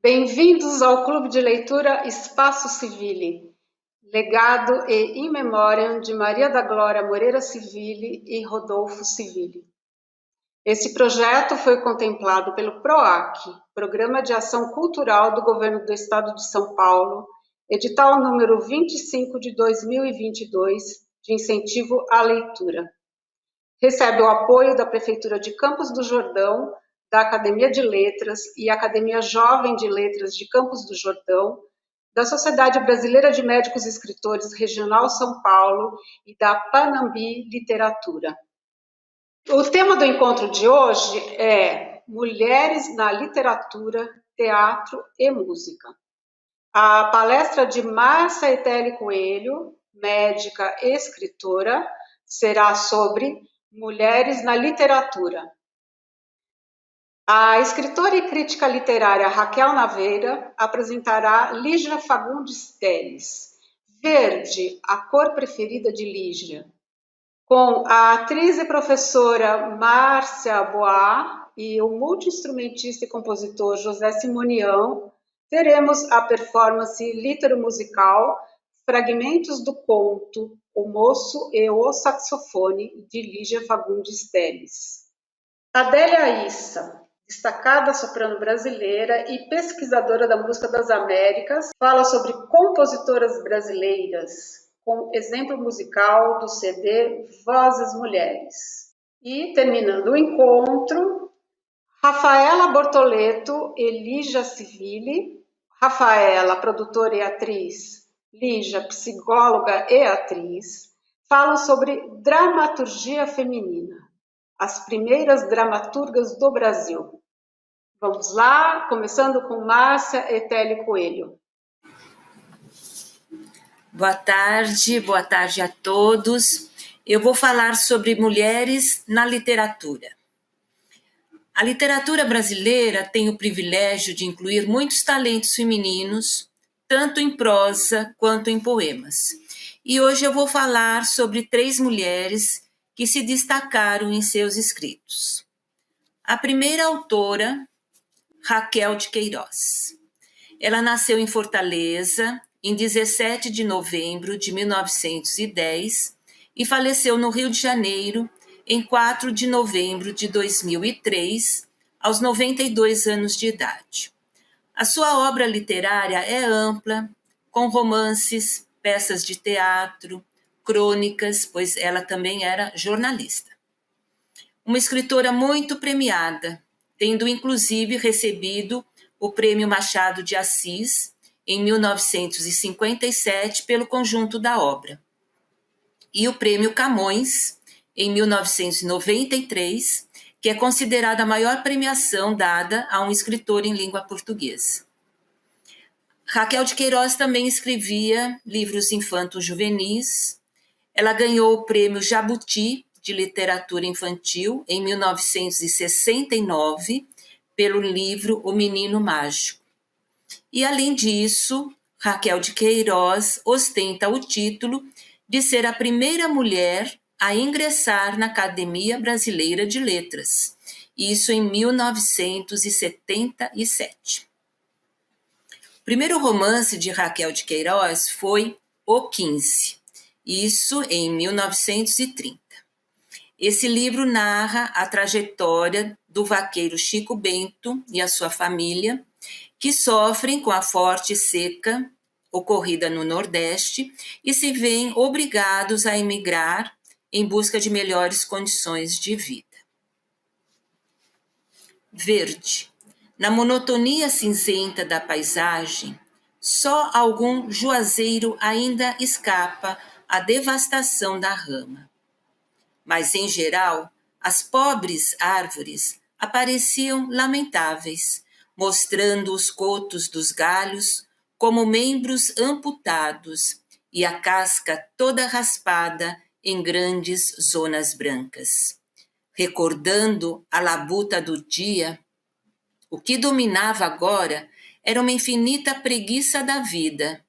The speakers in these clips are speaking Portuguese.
Bem-vindos ao Clube de Leitura Espaço Civile, legado e in memoriam de Maria da Glória Moreira Civile e Rodolfo Civile. Este projeto foi contemplado pelo PROAC, Programa de Ação Cultural do Governo do Estado de São Paulo, edital número 25 de 2022, de incentivo à leitura. Recebe o apoio da Prefeitura de Campos do Jordão, da Academia de Letras e Academia Jovem de Letras de Campos do Jordão, da Sociedade Brasileira de Médicos e Escritores Regional São Paulo e da Panambi Literatura. O tema do encontro de hoje é Mulheres na Literatura, Teatro e Música. A palestra de Márcia Etelli Coelho, médica e escritora, será sobre Mulheres na Literatura. A escritora e crítica literária Raquel Naveira apresentará Lígia Fagundes Telles, Verde, a cor preferida de Lígia, com a atriz e professora Márcia Boá e o multi-instrumentista e compositor José Simonião. Teremos a performance litero-musical Fragmentos do Conto, O Moço e o Saxofone, de Lígia Fagundes Telles. Adélia Issa, destacada soprano brasileira e pesquisadora da música das Américas, fala sobre compositoras brasileiras, com exemplo musical do CD Vozes Mulheres. E, terminando o encontro, Rafaela Bortoleto e Lígia Civile, Rafaela, produtora e atriz, Lígia, psicóloga e atriz, falam sobre dramaturgia feminina, as primeiras dramaturgas do Brasil. Vamos lá, começando com Márcia Etelli Coelho. Boa tarde a todos. Eu vou falar sobre mulheres na literatura. A literatura brasileira tem o privilégio de incluir muitos talentos femininos, tanto em prosa quanto em poemas. E hoje eu vou falar sobre 3 mulheres que se destacaram em seus escritos. A primeira autora, Raquel de Queiroz. Ela nasceu em Fortaleza em 17 de novembro de 1910 e faleceu no Rio de Janeiro em 4 de novembro de 2003, aos 92 anos de idade. A sua obra literária é ampla, com romances, peças de teatro, crônicas, pois ela também era jornalista. Uma escritora muito premiada, tendo inclusive recebido o Prêmio Machado de Assis em 1957 pelo conjunto da obra, e o Prêmio Camões em 1993, que é considerada a maior premiação dada a um escritor em língua portuguesa. Raquel de Queiroz também escrevia livros infanto-juvenis. Ela ganhou o Prêmio Jabuti de Literatura Infantil em 1969 pelo livro O Menino Mágico. E, além disso, Raquel de Queiroz ostenta o título de ser a primeira mulher a ingressar na Academia Brasileira de Letras, isso em 1977. O primeiro romance de Raquel de Queiroz foi O 15, isso em 1930. Esse livro narra a trajetória do vaqueiro Chico Bento e a sua família, que sofrem com a forte seca ocorrida no Nordeste e se veem obrigados a emigrar em busca de melhores condições de vida. Verde. Na monotonia cinzenta da paisagem, só algum juazeiro ainda escapa à devastação da rama. Mas, em geral, as pobres árvores apareciam lamentáveis, mostrando os cotos dos galhos como membros amputados e a casca toda raspada em grandes zonas brancas. Recordando a labuta do dia, o que dominava agora era uma infinita preguiça da vida,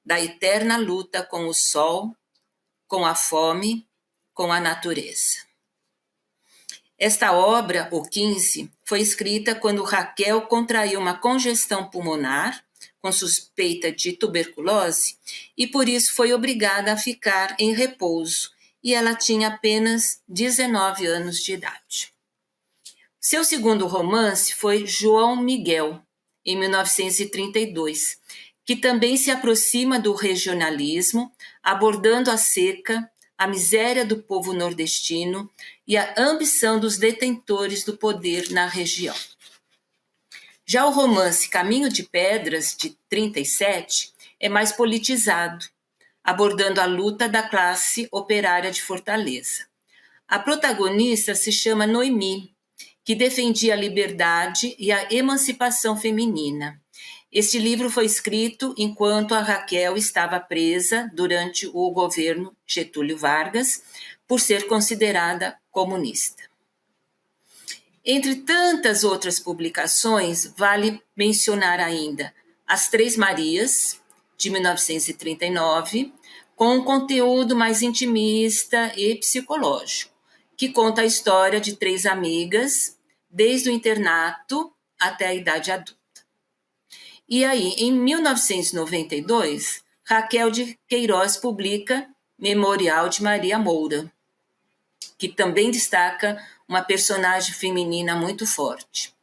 da eterna luta com o sol, com a fome, com a natureza. Esta obra, O 15, foi escrita quando Raquel contraiu uma congestão pulmonar com suspeita de tuberculose e por isso foi obrigada a ficar em repouso, e ela tinha apenas 19 anos de idade. Seu segundo romance foi João Miguel, em 1932, que também se aproxima do regionalismo, abordando a seca, a miséria do povo nordestino e a ambição dos detentores do poder na região. Já o romance Caminho de Pedras, de 37, é mais politizado, abordando a luta da classe operária de Fortaleza. A protagonista se chama Noemi, que defendia a liberdade e a emancipação feminina. Este livro foi escrito enquanto a Raquel estava presa durante o governo Getúlio Vargas, por ser considerada comunista. Entre tantas outras publicações, vale mencionar ainda As Três Marias, de 1939, com um conteúdo mais intimista e psicológico, que conta a história de três amigas, desde o internato até a idade adulta. E aí, em 1992, Raquel de Queiroz publica Memorial de Maria Moura, que também destaca uma personagem feminina muito forte.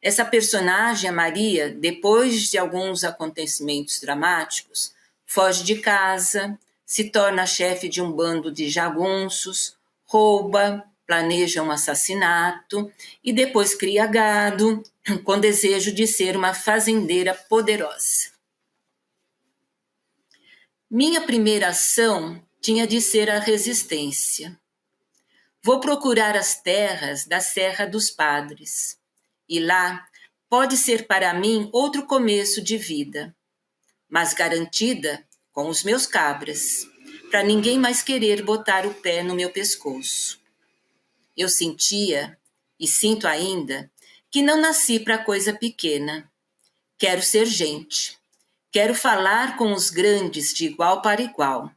Essa personagem, a Maria, depois de alguns acontecimentos dramáticos, foge de casa, se torna chefe de um bando de jagunços, rouba, planeja um assassinato e depois cria gado, com desejo de ser uma fazendeira poderosa. Minha primeira ação tinha de ser a resistência. Vou procurar as terras da Serra dos Padres, e lá pode ser para mim outro começo de vida, mas garantida com os meus cabras, para ninguém mais querer botar o pé no meu pescoço. Eu sentia, e sinto ainda, que não nasci para coisa pequena. Quero ser gente. Quero falar com os grandes de igual para igual.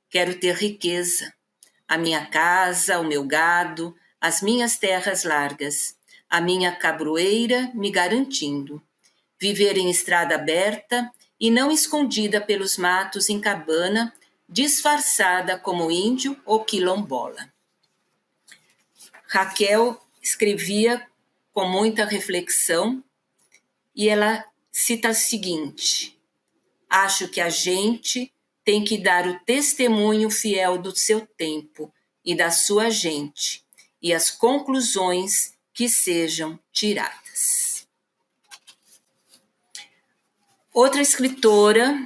Quero ter riqueza. A minha casa, o meu gado, as minhas terras largas, a minha cabroeira me garantindo. Viver em estrada aberta e não escondida pelos matos em cabana, disfarçada como índio ou quilombola. Raquel escrevia com muita reflexão e ela cita o seguinte: acho que a gente tem que dar o testemunho fiel do seu tempo e da sua gente e as conclusões que sejam tiradas. Outra escritora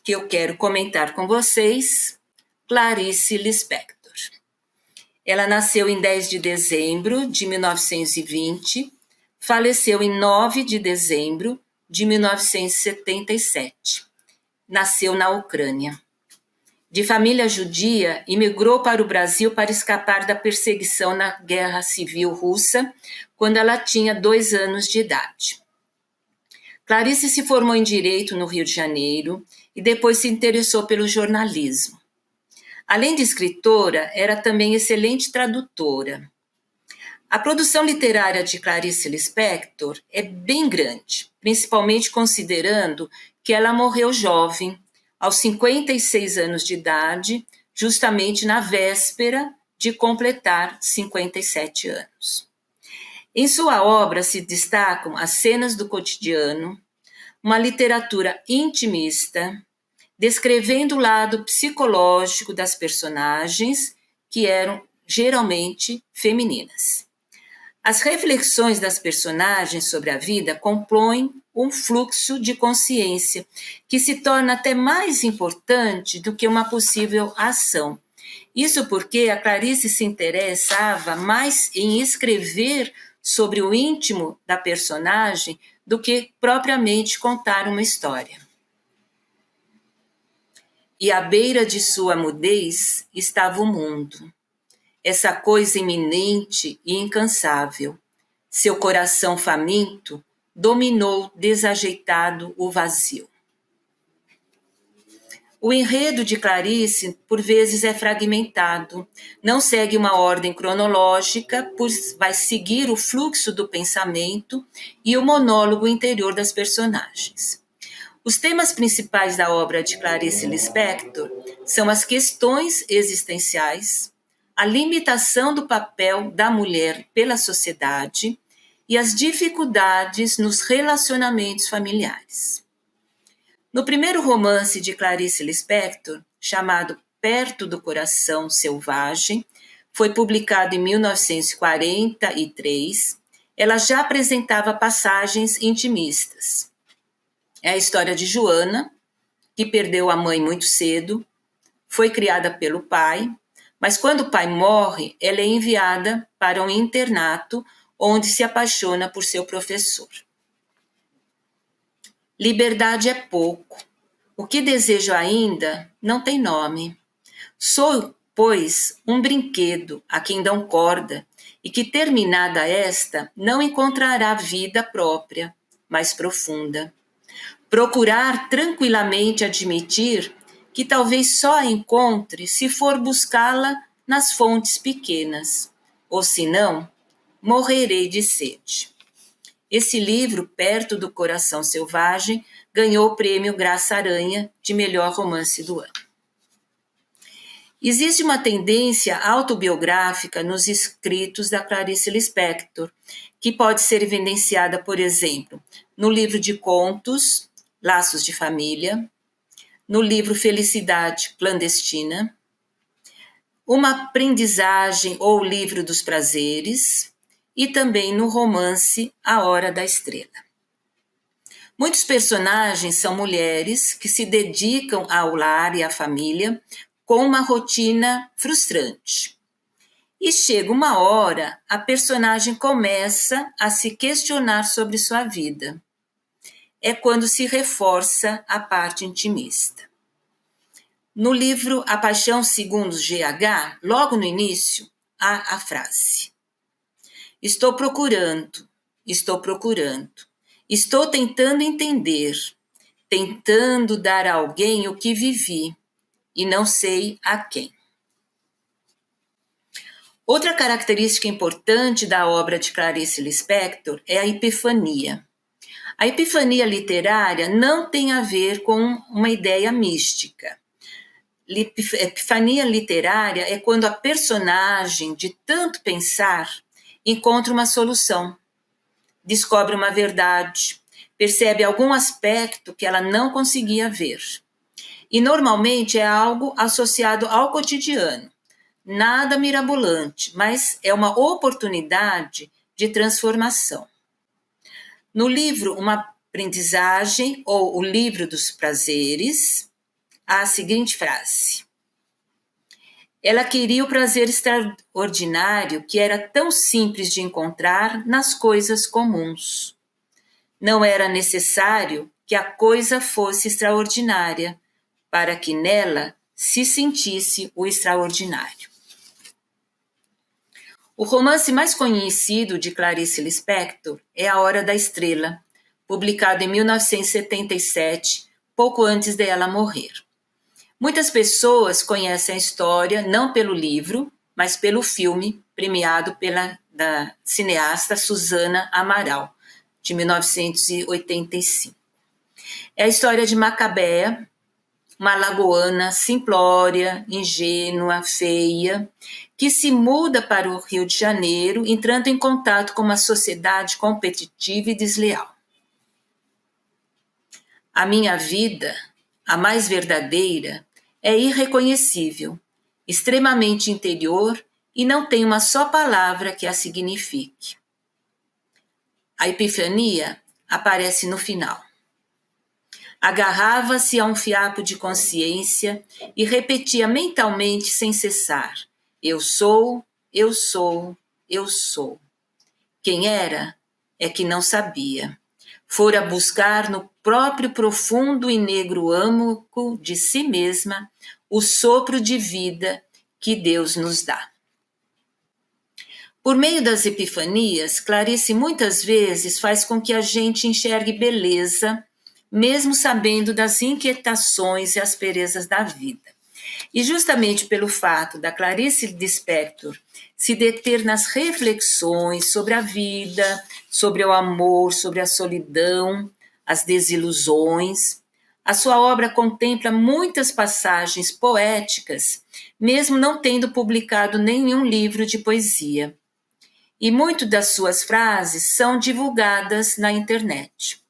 que eu quero comentar com vocês, Clarice Lispector. Ela nasceu em 10 de dezembro de 1920, faleceu em 9 de dezembro de 1977. Nasceu na Ucrânia. De família judia, imigrou para o Brasil para escapar da perseguição na Guerra Civil Russa, quando ela tinha 2 anos de idade. Clarice se formou em Direito no Rio de Janeiro e depois se interessou pelo jornalismo. Além de escritora, era também excelente tradutora. A produção literária de Clarice Lispector é bem grande, principalmente considerando que ela morreu jovem, aos 56 anos de idade, justamente na véspera de completar 57 anos. Em sua obra se destacam as cenas do cotidiano, uma literatura intimista, descrevendo o lado psicológico das personagens, que eram geralmente femininas. As reflexões das personagens sobre a vida compõem um fluxo de consciência que se torna até mais importante do que uma possível ação. Isso porque a Clarice se interessava mais em escrever sobre o íntimo da personagem do que propriamente contar uma história. E à beira de sua mudez estava o mundo, essa coisa iminente e incansável. Seu coração faminto dominou desajeitado o vazio. O enredo de Clarice, por vezes, é fragmentado, não segue uma ordem cronológica, pois vai seguir o fluxo do pensamento e o monólogo interior das personagens. Os temas principais da obra de Clarice Lispector são as questões existenciais, a limitação do papel da mulher pela sociedade e as dificuldades nos relacionamentos familiares. No primeiro romance de Clarice Lispector, chamado Perto do Coração Selvagem, foi publicado em 1943, ela já apresentava passagens intimistas. É a história de Joana, que perdeu a mãe muito cedo, foi criada pelo pai, mas quando o pai morre, ela é enviada para um internato onde se apaixona por seu professor. Liberdade é pouco. O que desejo ainda não tem nome. Sou, pois, um brinquedo a quem dão corda e que, terminada esta, não encontrará vida própria, mais profunda. Procurar tranquilamente admitir que talvez só a encontre se for buscá-la nas fontes pequenas, ou senão, morrerei de sede. Esse livro, Perto do Coração Selvagem, ganhou o prêmio Graça Aranha de melhor romance do ano. Existe uma tendência autobiográfica nos escritos da Clarice Lispector, que pode ser evidenciada, por exemplo, no livro de contos Laços de Família, no livro Felicidade Clandestina, Uma Aprendizagem ou Livro dos Prazeres, e também no romance A Hora da Estrela. Muitos personagens são mulheres que se dedicam ao lar e à família com uma rotina frustrante. E chega uma hora, a personagem começa a se questionar sobre sua vida. É quando se reforça a parte intimista. No livro A Paixão segundo GH, logo no início, há a frase: estou procurando, estou tentando entender, tentando dar a alguém o que vivi e não sei a quem. Outra característica importante da obra de Clarice Lispector é a epifania. A epifania literária não tem a ver com uma ideia mística. Epifania literária é quando a personagem, de tanto pensar, encontra uma solução, descobre uma verdade, percebe algum aspecto que ela não conseguia ver. E normalmente é algo associado ao cotidiano, nada mirabolante, mas é uma oportunidade de transformação. No livro Uma Aprendizagem ou O Livro dos Prazeres, há a seguinte frase: ela queria o prazer extraordinário que era tão simples de encontrar nas coisas comuns. Não era necessário que a coisa fosse extraordinária para que nela se sentisse o extraordinário. O romance mais conhecido de Clarice Lispector é A Hora da Estrela, publicado em 1977, pouco antes dela morrer. Muitas pessoas conhecem a história não pelo livro, mas pelo filme premiado da cineasta Susana Amaral, de 1985. É a história de Macabea, uma alagoana simplória, ingênua, feia, que se muda para o Rio de Janeiro, entrando em contato com uma sociedade competitiva e desleal. A minha vida, a mais verdadeira, é irreconhecível, extremamente interior e não tem uma só palavra que a signifique. A epifania aparece no final. Agarrava-se a um fiapo de consciência e repetia mentalmente sem cessar: eu sou, eu sou, eu sou. Quem era é que não sabia. Fora buscar no próprio profundo e negro âmago de si mesma o sopro de vida que Deus nos dá. Por meio das epifanias, Clarice muitas vezes faz com que a gente enxergue beleza mesmo sabendo das inquietações e asperezas da vida. E justamente pelo fato da Clarice Lispector se deter nas reflexões sobre a vida, sobre o amor, sobre a solidão, as desilusões, a sua obra contempla muitas passagens poéticas, mesmo não tendo publicado nenhum livro de poesia. E muitas das suas frases são divulgadas na internet.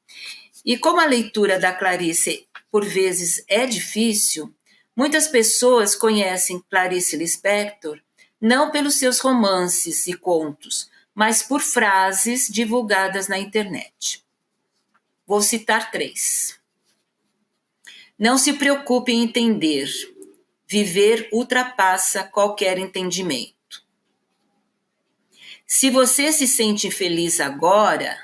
E como a leitura da Clarice, por vezes, é difícil, muitas pessoas conhecem Clarice Lispector não pelos seus romances e contos, mas por frases divulgadas na internet. Vou citar 3. Não se preocupe em entender. Viver ultrapassa qualquer entendimento. Se você se sente infeliz agora,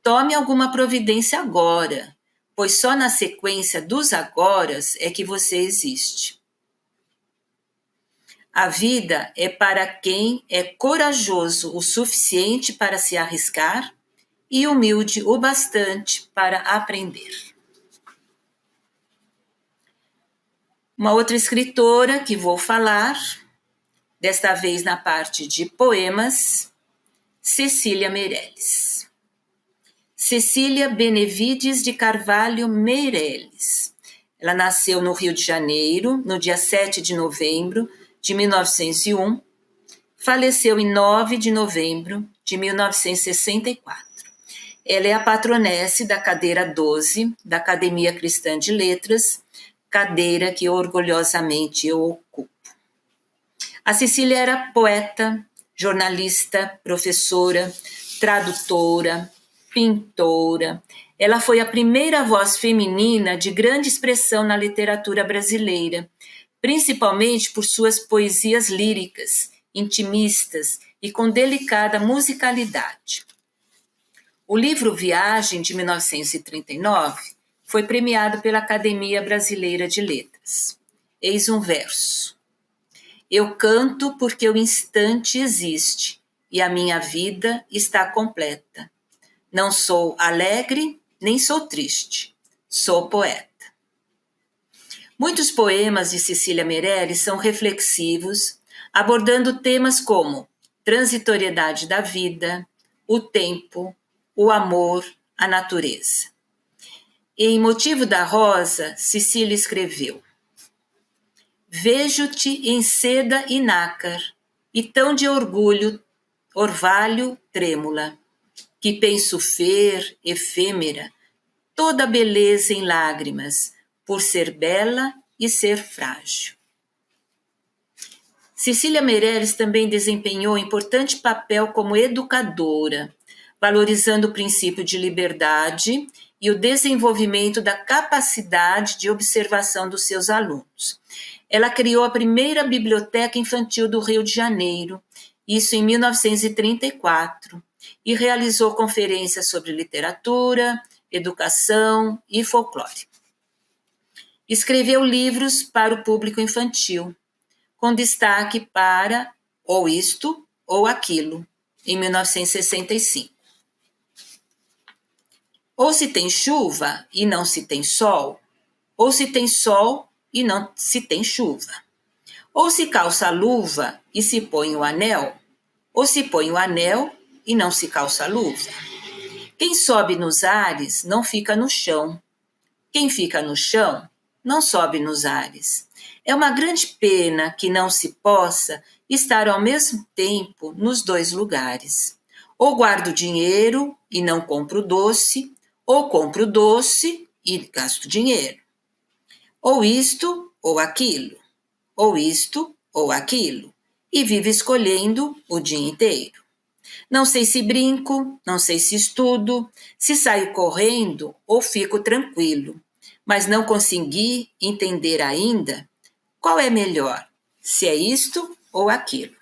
tome alguma providência agora, pois só na sequência dos agoras é que você existe. A vida é para quem é corajoso o suficiente para se arriscar e humilde o bastante para aprender. Uma outra escritora que vou falar, desta vez na parte de poemas, Cecília Meirelles. Cecília Benevides de Carvalho Meirelles. Ela nasceu no Rio de Janeiro, no dia 7 de novembro de 1901, faleceu em 9 de novembro de 1964. Ela é a patronesse da cadeira 12 da Academia Cristã de Letras, cadeira que orgulhosamente eu ocupo. A Cecília era poeta, jornalista, professora, tradutora, pintora. Ela foi a primeira voz feminina de grande expressão na literatura brasileira, principalmente por suas poesias líricas, intimistas e com delicada musicalidade. O livro Viagem, de 1939, foi premiado pela Academia Brasileira de Letras. Eis um verso. Eu canto porque o instante existe e a minha vida está completa. Não sou alegre, nem sou triste. Sou poeta. Muitos poemas de Cecília Meirelles são reflexivos, abordando temas como transitoriedade da vida, o tempo, o amor, a natureza. E em Motivo da Rosa, Cecília escreveu: Vejo-te em seda e nácar, e tão de orgulho, orvalho trêmula, que penso fer, efêmera, toda a beleza em lágrimas, por ser bela e ser frágil. Cecília Meirelles também desempenhou importante papel como educadora, valorizando o princípio de liberdade e o desenvolvimento da capacidade de observação dos seus alunos. Ela criou a primeira biblioteca infantil do Rio de Janeiro, isso em 1934, e realizou conferências sobre literatura, educação e folclore. Escreveu livros para o público infantil, com destaque para Ou Isto ou Aquilo, em 1965. Ou se tem chuva e não se tem sol, ou se tem sol e não se tem chuva. Ou se calça a luva e se põe o anel, ou se põe o anel e não se calça a luva. Quem sobe nos ares não fica no chão. Quem fica no chão não sobe nos ares. É uma grande pena que não se possa estar ao mesmo tempo nos dois lugares. Ou guardo dinheiro e não compro doce, ou compro doce e gasto dinheiro. Ou isto ou aquilo, ou isto ou aquilo, e vivo escolhendo o dia inteiro. Não sei se brinco, não sei se estudo, se saio correndo ou fico tranquilo, mas não consegui entender ainda qual é melhor, se é isto ou aquilo.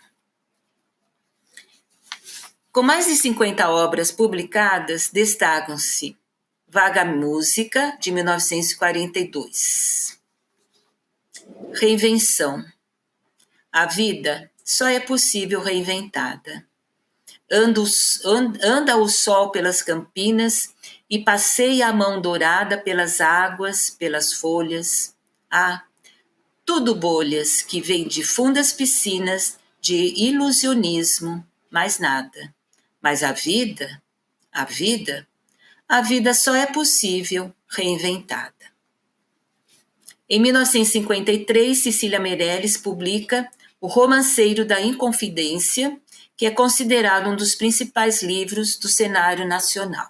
Com mais de 50 obras publicadas, destacam-se Vaga Música, de 1942. Reinvenção. A vida só é possível reinventada. anda o sol pelas campinas e passeia a mão dourada pelas águas, pelas folhas. Ah, tudo bolhas que vêm de fundas piscinas de ilusionismo, mais nada. Mas a vida, a vida, a vida só é possível reinventada. Em 1953, Cecília Meirelles publica O Romanceiro da Inconfidência, que é considerado um dos principais livros do cenário nacional.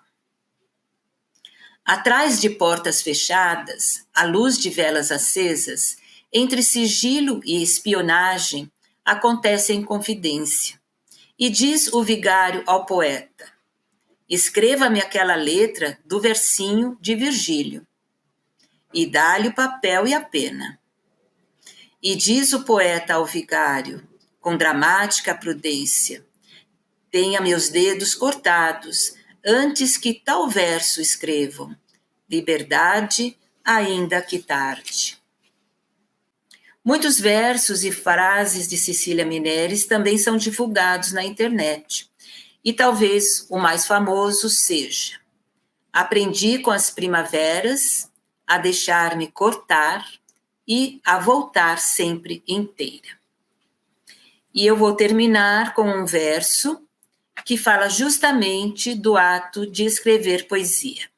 Atrás de portas fechadas, à luz de velas acesas, entre sigilo e espionagem, acontece a inconfidência. E diz o vigário ao poeta: escreva-me aquela letra do versinho de Virgílio. E dá-lhe o papel e a pena. E diz o poeta ao vigário, com dramática prudência: tenha meus dedos cortados, antes que tal verso escrevam. Liberdade, ainda que tarde. Muitos versos e frases de Cecília Meirelles também são divulgados na internet. E talvez o mais famoso seja: aprendi com as primaveras a deixar-me cortar e a voltar sempre inteira. E eu vou terminar com um verso que fala justamente do ato de escrever poesia.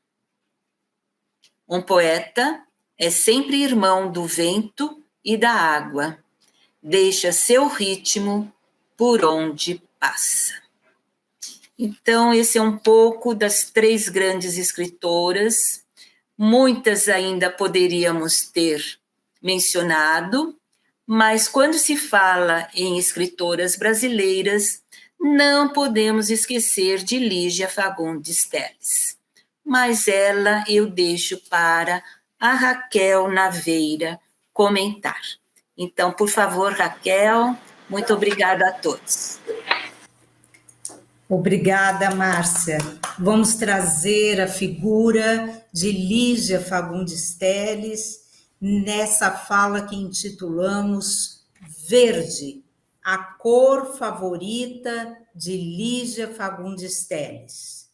Um poeta é sempre irmão do vento e da água, deixa seu ritmo por onde passa. Então, esse é um pouco das 3 grandes escritoras. Muitas ainda poderíamos ter mencionado, mas quando se fala em escritoras brasileiras, não podemos esquecer de Lígia Fagundes Telles. Mas ela eu deixo para a Raquel Naveira comentar. Então, por favor, Raquel, muito obrigada a todos. Obrigada, Márcia. Vamos trazer a figura de Lígia Fagundes Telles nessa fala que intitulamos Verde, a cor favorita de Lígia Fagundes Telles.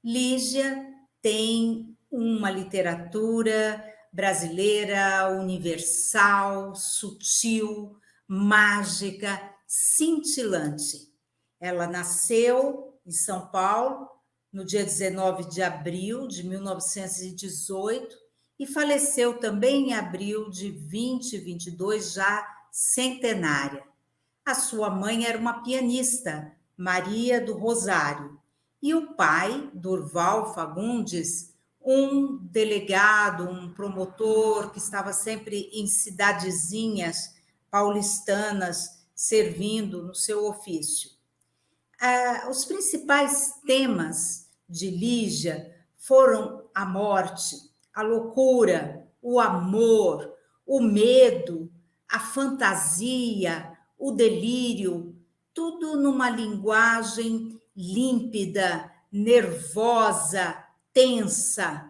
Lígia tem uma literatura brasileira universal, sutil, mágica, cintilante. Ela nasceu em São Paulo no dia 19 de abril de 1918 e faleceu também em abril de 2022, já centenária. A sua mãe era uma pianista, Maria do Rosário, e o pai, Durval Fagundes, um delegado, um promotor que estava sempre em cidadezinhas paulistanas servindo no seu ofício. Os principais temas de Lígia foram a morte, a loucura, o amor, o medo, a fantasia, o delírio, tudo numa linguagem límpida, nervosa, tensa.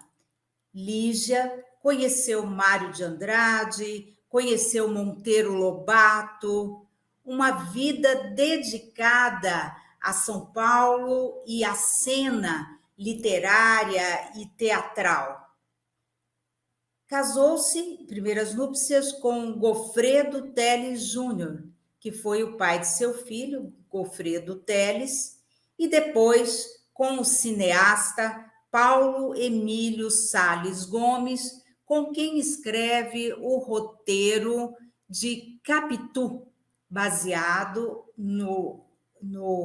Lígia conheceu Mário de Andrade, conheceu Monteiro Lobato, uma vida dedicada a São Paulo e à cena literária e teatral. Casou-se em primeiras núpcias com Gofredo Telles Júnior, que foi o pai de seu filho, Gofredo Telles, e depois com o cineasta Paulo Emílio Sales Gomes, com quem escreve o roteiro de Capitu, baseado no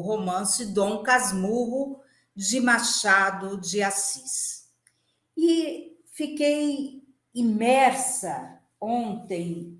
romance Dom Casmurro, de Machado de Assis. E fiquei imersa ontem,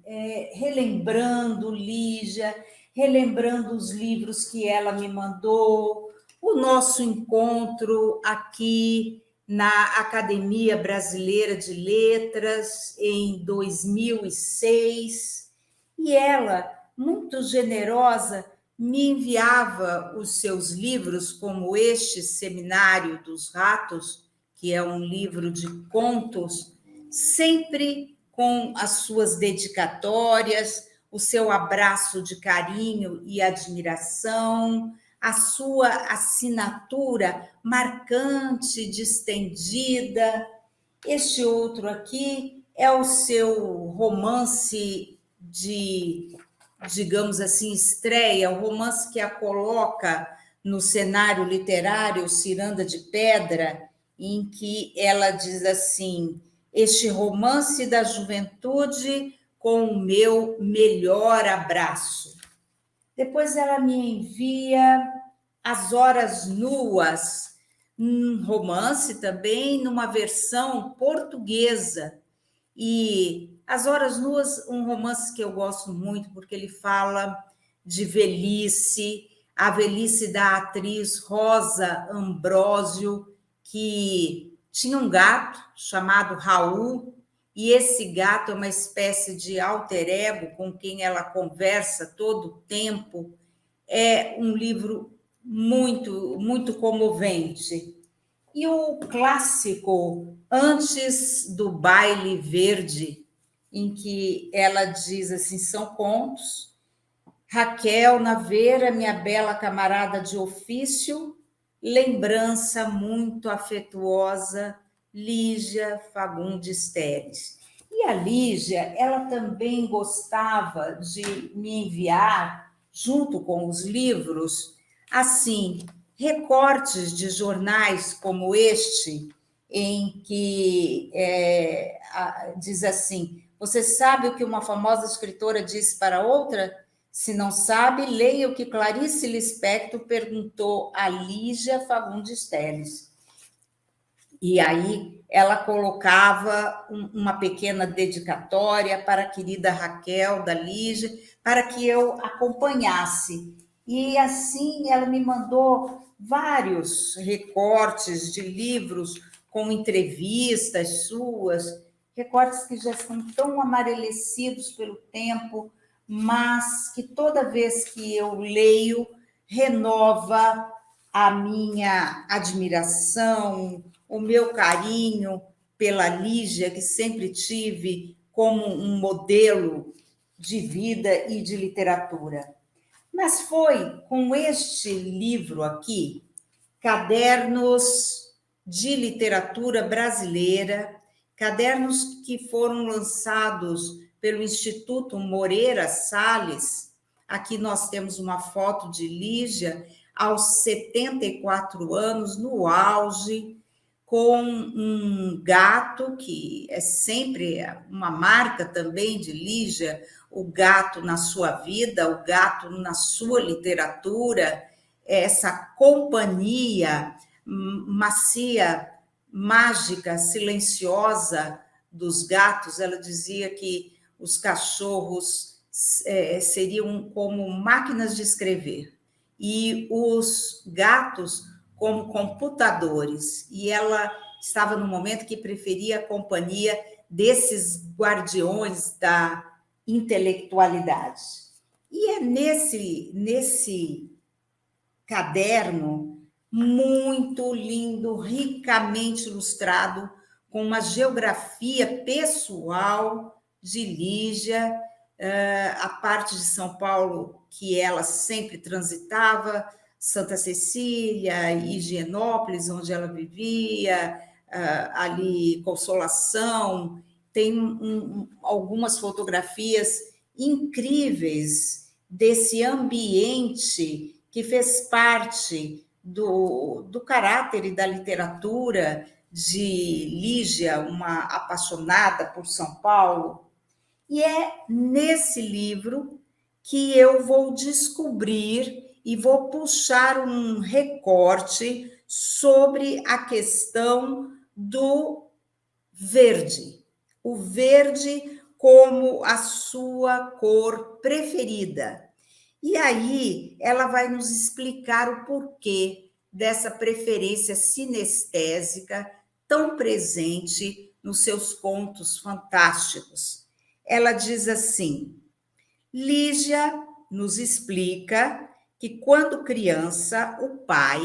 relembrando Lígia, relembrando os livros que ela me mandou, o nosso encontro aqui na Academia Brasileira de Letras em 2006, e ela, muito generosa, me enviava os seus livros, como este Seminário dos Ratos, que é um livro de contos, sempre com as suas dedicatórias, o seu abraço de carinho e admiração, a sua assinatura marcante, distendida. Este outro aqui é o seu romance de, digamos assim, estreia, o romance que a coloca no cenário literário Ciranda de Pedra, em que ela diz assim: este romance da juventude com o meu melhor abraço. Depois ela me envia As Horas Nuas, um romance também numa versão portuguesa. E As Horas Nuas, um romance que eu gosto muito, porque ele fala de velhice, a velhice da atriz Rosa Ambrosio, que tinha um gato chamado Raul, e esse gato é uma espécie de alter ego com quem ela conversa todo o tempo. É um livro muito, muito comovente. E o clássico Antes do Baile Verde, em que ela diz assim, são contos. Raquel Naveira, minha bela camarada de ofício, lembrança muito afetuosa, Lígia Fagundes Teres. E a Lígia, ela também gostava de me enviar, junto com os livros, assim, recortes de jornais como este, em que diz assim: você sabe o que uma famosa escritora disse para outra? Se não sabe, leia o que Clarice Lispector perguntou a Lígia Fagundes Telles. E aí ela colocava uma pequena dedicatória para a querida Raquel, da Lígia, para que eu acompanhasse. E assim ela me mandou vários recortes de livros com entrevistas suas, recortes que já estão tão amarelecidos pelo tempo, mas que toda vez que eu leio, renova a minha admiração, o meu carinho pela Lígia, que sempre tive como um modelo de vida e de literatura. Mas foi com este livro aqui, Cadernos de Literatura Brasileira, cadernos que foram lançados pelo Instituto Moreira Salles. Aqui nós temos uma foto de Lígia aos 74 anos, no auge, com um gato, que é sempre uma marca também de Lígia, o gato na sua vida, o gato na sua literatura, essa companhia macia, mágica, silenciosa dos gatos. Ela dizia que os cachorros seriam como máquinas de escrever e os gatos como computadores. E ela estava no momento que preferia a companhia desses guardiões da intelectualidade. E é nesse caderno muito lindo, ricamente ilustrado, com uma geografia pessoal de Lígia, a parte de São Paulo que ela sempre transitava, Santa Cecília, Higienópolis, onde ela vivia, ali Consolação. Tem algumas fotografias incríveis desse ambiente que fez parte do caráter e da literatura de Lígia, uma apaixonada por São Paulo. E é nesse livro que eu vou descobrir e vou puxar um recorte sobre a questão do verde. O verde como a sua cor preferida. E aí ela vai nos explicar o porquê dessa preferência sinestésica tão presente nos seus contos fantásticos. Ela diz assim: Lígia nos explica que, quando criança, o pai,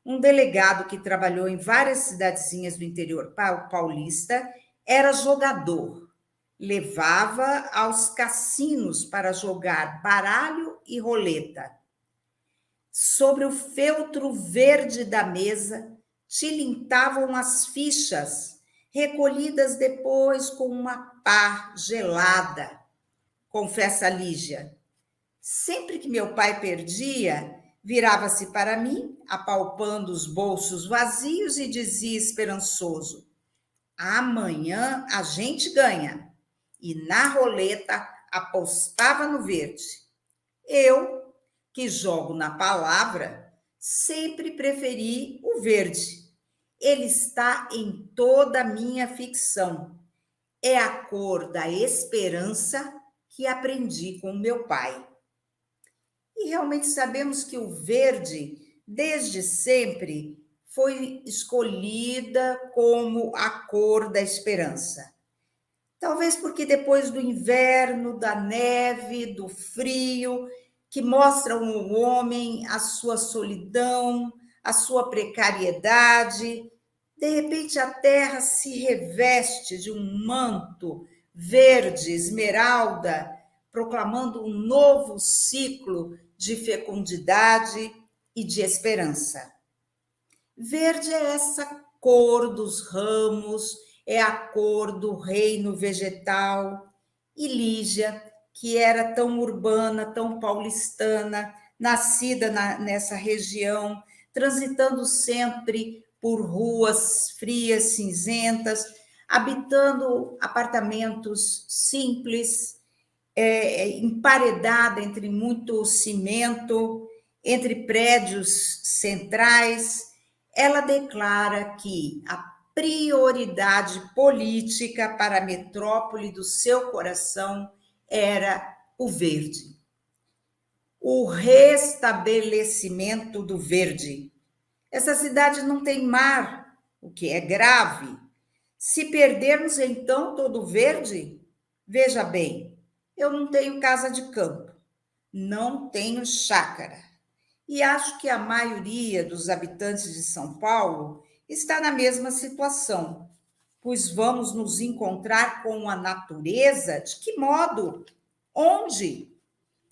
um delegado que trabalhou em várias cidadezinhas do interior paulista, era jogador. Levava aos cassinos para jogar baralho e roleta. Sobre o feltro verde da mesa, tilintavam as fichas, recolhidas depois com uma pá gelada, confessa Lígia. Sempre que meu pai perdia, virava-se para mim, apalpando os bolsos vazios e dizia esperançoso: amanhã a gente ganha. E na roleta apostava no verde. Eu, que jogo na palavra, sempre preferi o verde. Ele está em toda a minha ficção. É a cor da esperança que aprendi com meu pai. E realmente sabemos que o verde, desde sempre, foi escolhida como a cor da esperança. Talvez porque depois do inverno, da neve, do frio, que mostram ao homem a sua solidão, a sua precariedade, de repente a terra se reveste de um manto verde, esmeralda, proclamando um novo ciclo de fecundidade e de esperança. Verde é essa cor dos ramos, é a cor do reino vegetal. E Lígia, que era tão urbana, tão paulistana, nascida nessa região, transitando sempre por ruas frias, cinzentas, habitando apartamentos simples, emparedada entre muito cimento, entre prédios centrais, ela declara que a prioridade política para a metrópole do seu coração era o verde. O restabelecimento do verde. Essa cidade não tem mar, o que é grave. Se perdermos então todo o verde, veja bem, eu não tenho casa de campo, não tenho chácara. E acho que a maioria dos habitantes de São Paulo está na mesma situação, pois vamos nos encontrar com a natureza de que modo? Onde?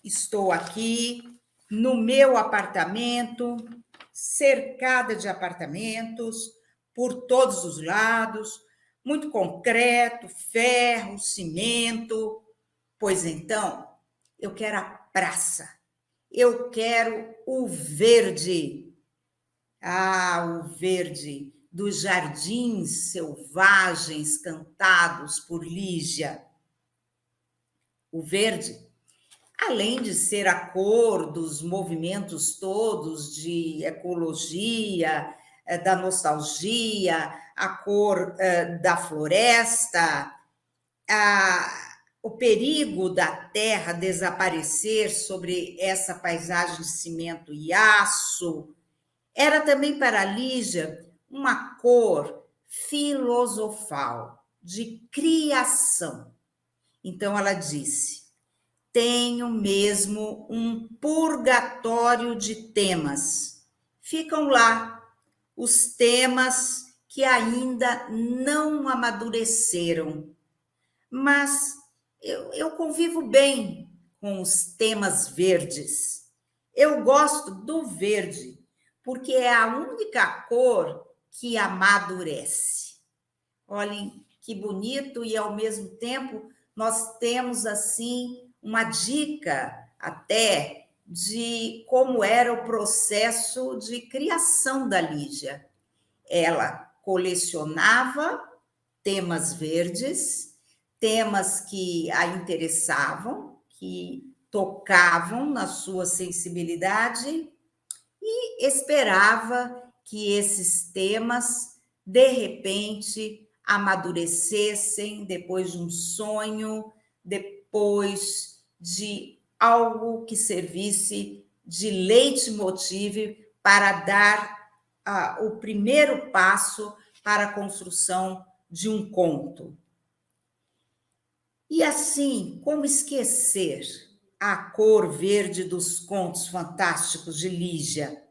Estou aqui, no meu apartamento, cercada de apartamentos, por todos os lados, muito concreto, ferro, cimento. Pois então, eu quero a praça, eu quero o verde. Ah, o verde dos jardins selvagens cantados por Lígia. O verde, além de ser a cor dos movimentos todos de ecologia, da nostalgia, a cor da floresta, o perigo da terra desaparecer sobre essa paisagem de cimento e aço, era também para Lígia uma cor filosofal, de criação. Então ela disse: tenho mesmo um purgatório de temas. Ficam lá os temas que ainda não amadureceram. Mas eu convivo bem com os temas verdes. Eu gosto do verde, porque é a única cor que amadurece. Olhem que bonito, e ao mesmo tempo nós temos assim uma dica até de como era o processo de criação da Lígia. Ela colecionava temas verdes, temas que a interessavam, que tocavam na sua sensibilidade, e esperava que esses temas, de repente, amadurecessem depois de um sonho, depois de algo que servisse de leitmotiv para dar o primeiro passo para a construção de um conto. E assim, como esquecer a cor verde dos contos fantásticos de Lígia?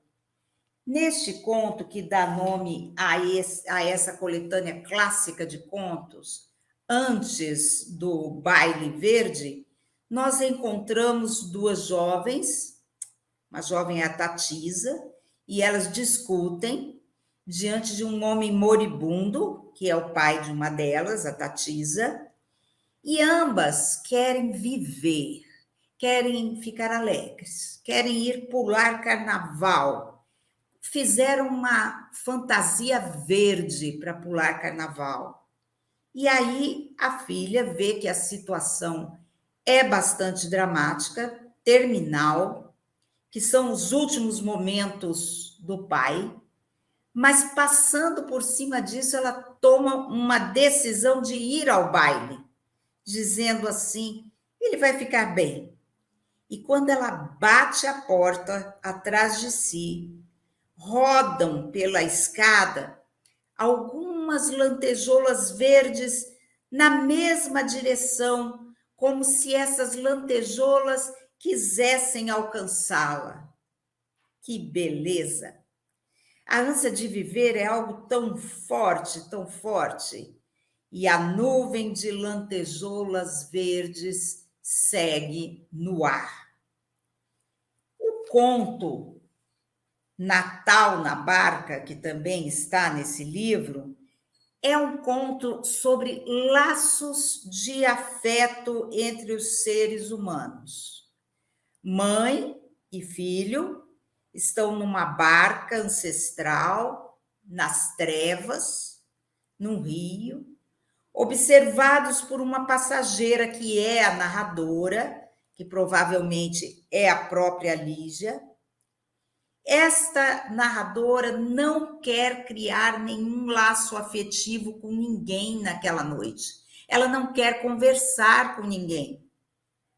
Neste conto, que dá nome a essa coletânea clássica de contos, Antes do Baile Verde, nós encontramos duas jovens, uma jovem Atatiza, e elas discutem diante de um homem moribundo, que é o pai de uma delas, a Tatisa, e ambas querem viver, querem ficar alegres, querem ir pular carnaval. Fizeram uma fantasia verde para pular carnaval. E aí a filha vê que a situação é bastante dramática, terminal, que são os últimos momentos do pai, mas passando por cima disso, ela toma uma decisão de ir ao baile, dizendo assim: ele vai ficar bem. E quando ela bate a porta atrás de si, rodam pela escada algumas lantejoulas verdes na mesma direção, como se essas lantejoulas quisessem alcançá-la. Que beleza! A ânsia de viver é algo tão forte, tão forte. E a nuvem de lantejoulas verdes segue no ar. O conto Natal na Barca, que também está nesse livro, é um conto sobre laços de afeto entre os seres humanos. Mãe e filho estão numa barca ancestral, nas trevas, num rio, observados por uma passageira que é a narradora, que provavelmente é a própria Lígia. Esta narradora não quer criar nenhum laço afetivo com ninguém naquela noite. Ela não quer conversar com ninguém.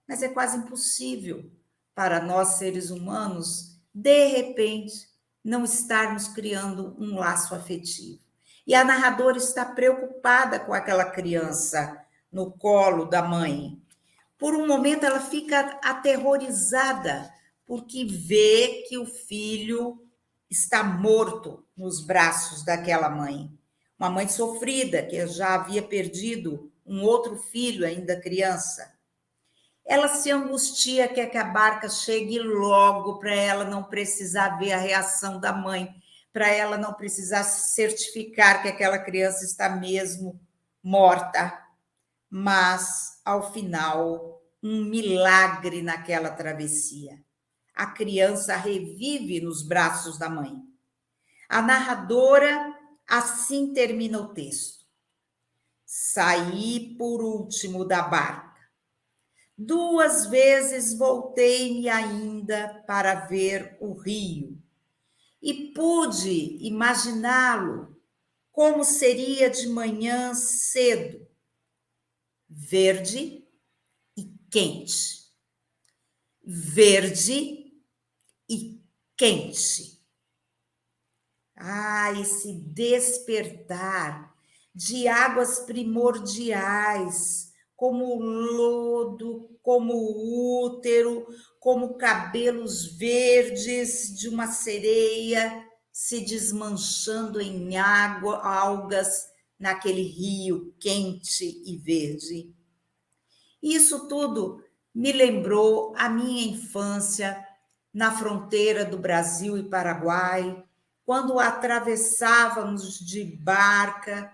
Mas é quase impossível para nós, seres humanos, de repente, não estarmos criando um laço afetivo. E a narradora está preocupada com aquela criança no colo da mãe. Por um momento, ela fica aterrorizada, porque vê que o filho está morto nos braços daquela mãe. Uma mãe sofrida, que já havia perdido um outro filho ainda criança. Ela se angustia, quer que a barca chegue logo para ela não precisar ver a reação da mãe, para ela não precisar certificar que aquela criança está mesmo morta. Mas, ao final, um milagre naquela travessia. A criança revive nos braços da mãe. A narradora assim termina o texto. Saí por último da barca. 2 vezes voltei-me ainda para ver o rio e pude imaginá-lo como seria de manhã cedo, verde e quente. Verde e quente. Ah, esse despertar de águas primordiais, como o lodo, como o útero, como cabelos verdes de uma sereia se desmanchando em água, algas naquele rio quente e verde. Isso tudo me lembrou a minha infância na fronteira do Brasil e Paraguai, quando atravessávamos de barca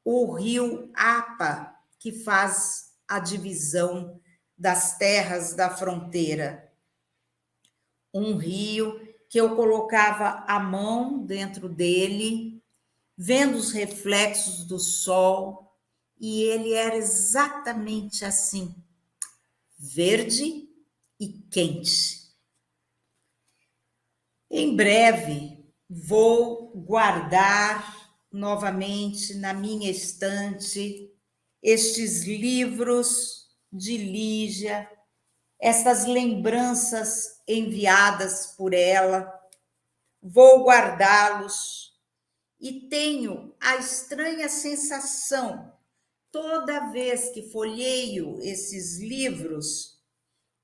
o rio Apa, que faz a divisão das terras da fronteira. Um rio que eu colocava a mão dentro dele, vendo os reflexos do sol, e ele era exatamente assim, verde e quente. Em breve, vou guardar novamente na minha estante estes livros de Lígia, estas lembranças enviadas por ela. Vou guardá-los e tenho a estranha sensação, toda vez que folheio esses livros,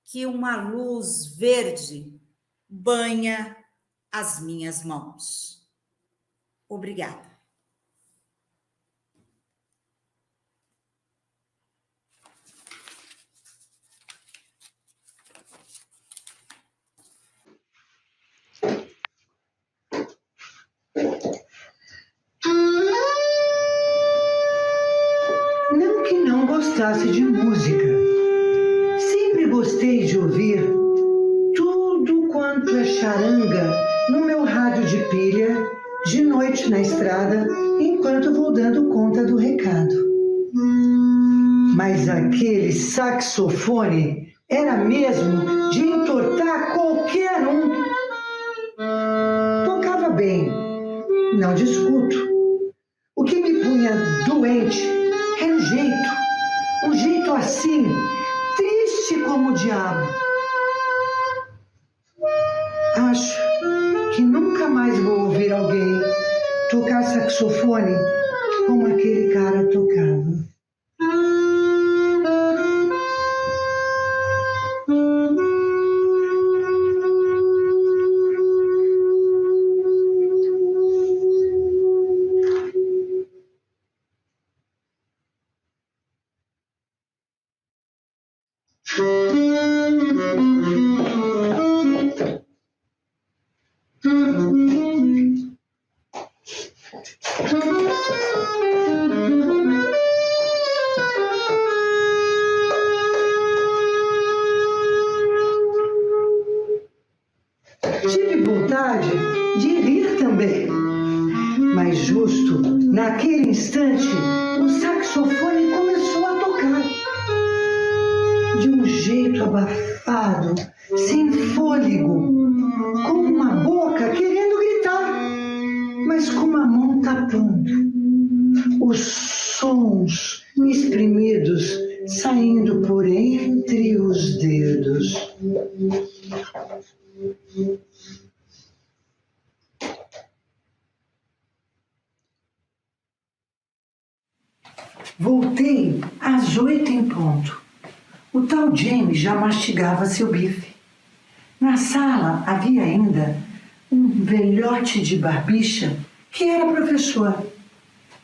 que uma luz verde banha as minhas mãos. Obrigada. gostasse de música. Sempre gostei de ouvir tudo quanto é charanga no meu rádio de pilha, de noite na estrada, enquanto vou dando conta do recado. Mas aquele saxofone era mesmo de entortar qualquer um. Tocava bem, não discuto. O que me punha doente era um jeito assim, triste como o diabo. Acho que nunca mais vou ouvir alguém tocar saxofone como aquele cara tocava. Tive vontade de rir também, mas justo naquele instante o saxofone começou a tocar. De um jeito abafado, sem fôlego, com uma boca querendo gritar, mas com uma mão tapando. Os sons exprimidos saindo por entre os dedos. Voltei às 8 em ponto. O tal James já mastigava seu bife. Na sala havia ainda um velhote de barbicha que era professor,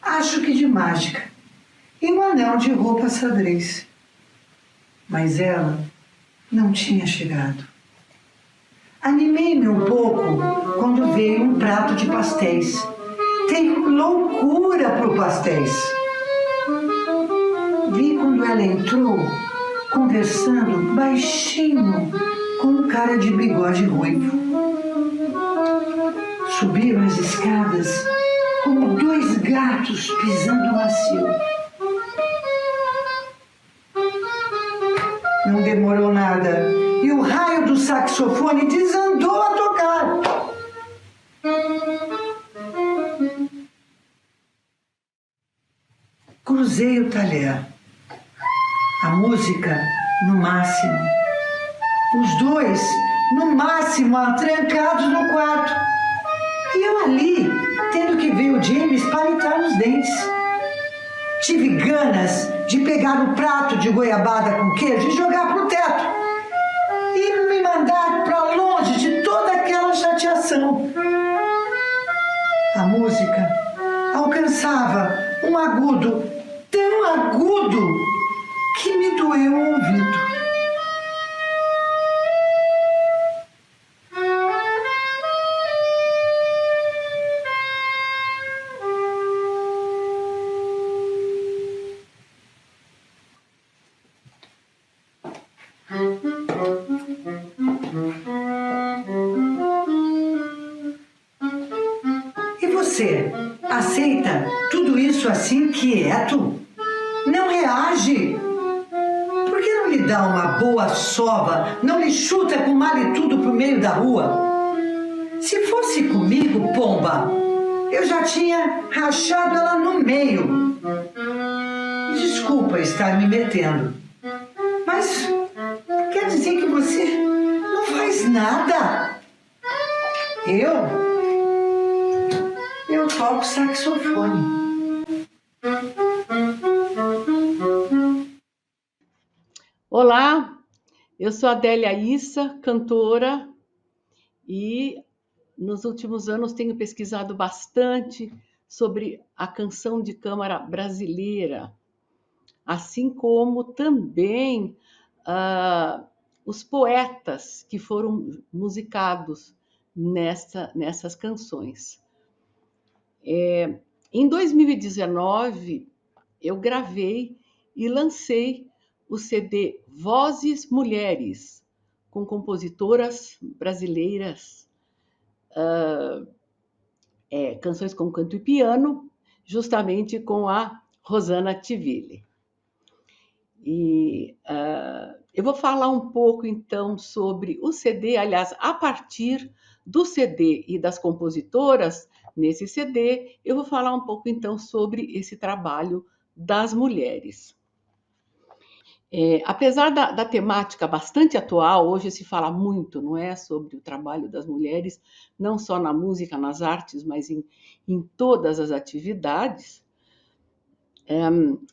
acho que de mágica, e um anel de roupa xadrez. Mas ela não tinha chegado. Animei-me um pouco quando veio um prato de pastéis. Tenho loucura por pastéis. Vi quando ela entrou, conversando baixinho com um cara de bigode ruivo. Subiram as escadas como dois gatos pisando macio. Não demorou nada e o raio do saxofone desandou a tocar. Cruzei o talher. A música no máximo. Os dois, no máximo, trancados no quarto. E eu ali, tendo que ver o James palitar nos dentes. Tive ganas de pegar o prato de goiabada com queijo e jogar pro teto. E me mandar para longe de toda aquela chateação. A música alcançava um agudo, tão agudo, que me doeu o ouvido. E você aceita tudo isso assim quieto? Não reage? Por que não lhe dá uma boa sova? Não lhe chuta com malitudo pro meio da rua? Se fosse comigo, pomba, eu já tinha rachado ela no meio. Desculpa estar me metendo, mas quer dizer que você não faz nada? Eu toco saxofone. Olá, eu sou Adélia Issa, cantora, e nos últimos anos tenho pesquisado bastante sobre a canção de câmara brasileira, assim como também os poetas que foram musicados nessas canções. Em 2019, eu gravei e lancei o CD Vozes Mulheres, com compositoras brasileiras, canções com canto e piano, justamente com a Rosana Tiville. E eu vou falar um pouco, então, sobre o CD, aliás, a partir do CD e das compositoras, nesse CD, eu vou falar um pouco, então, sobre esse trabalho das mulheres. Apesar da temática bastante atual, hoje se fala muito, não é, sobre o trabalho das mulheres, não só na música, nas artes, mas em todas as atividades.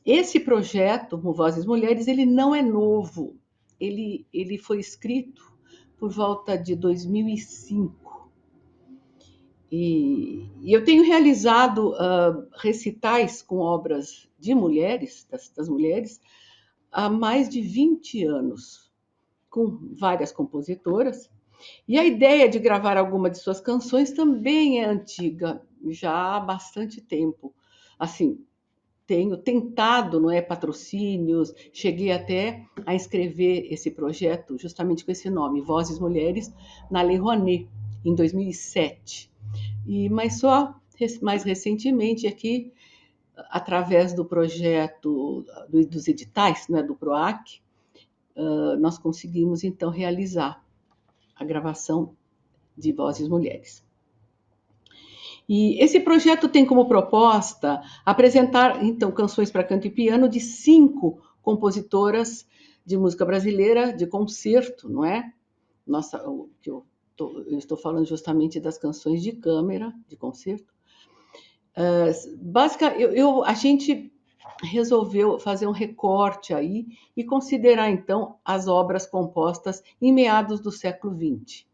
Esse projeto, o Vozes Mulheres, ele não é novo. Ele foi escrito por volta de 2005. E eu tenho realizado recitais com obras de mulheres, das mulheres, há mais de 20 anos, com várias compositoras. E a ideia de gravar alguma de suas canções também é antiga, já há bastante tempo. Assim, tenho tentado, não é, patrocínios, cheguei até a escrever esse projeto justamente com esse nome, Vozes Mulheres, na Lei Rouanet, em 2007. Mas só mais recentemente aqui, através do projeto dos editais, né, do PROAC, nós conseguimos então realizar a gravação de Vozes Mulheres. E esse projeto tem como proposta apresentar, então, canções para canto e piano de 5 compositoras de música brasileira de concerto, não é? Nossa, eu estou falando justamente das canções de câmara, de concerto. A gente resolveu fazer um recorte aí e considerar, então, as obras compostas em meados do século XX.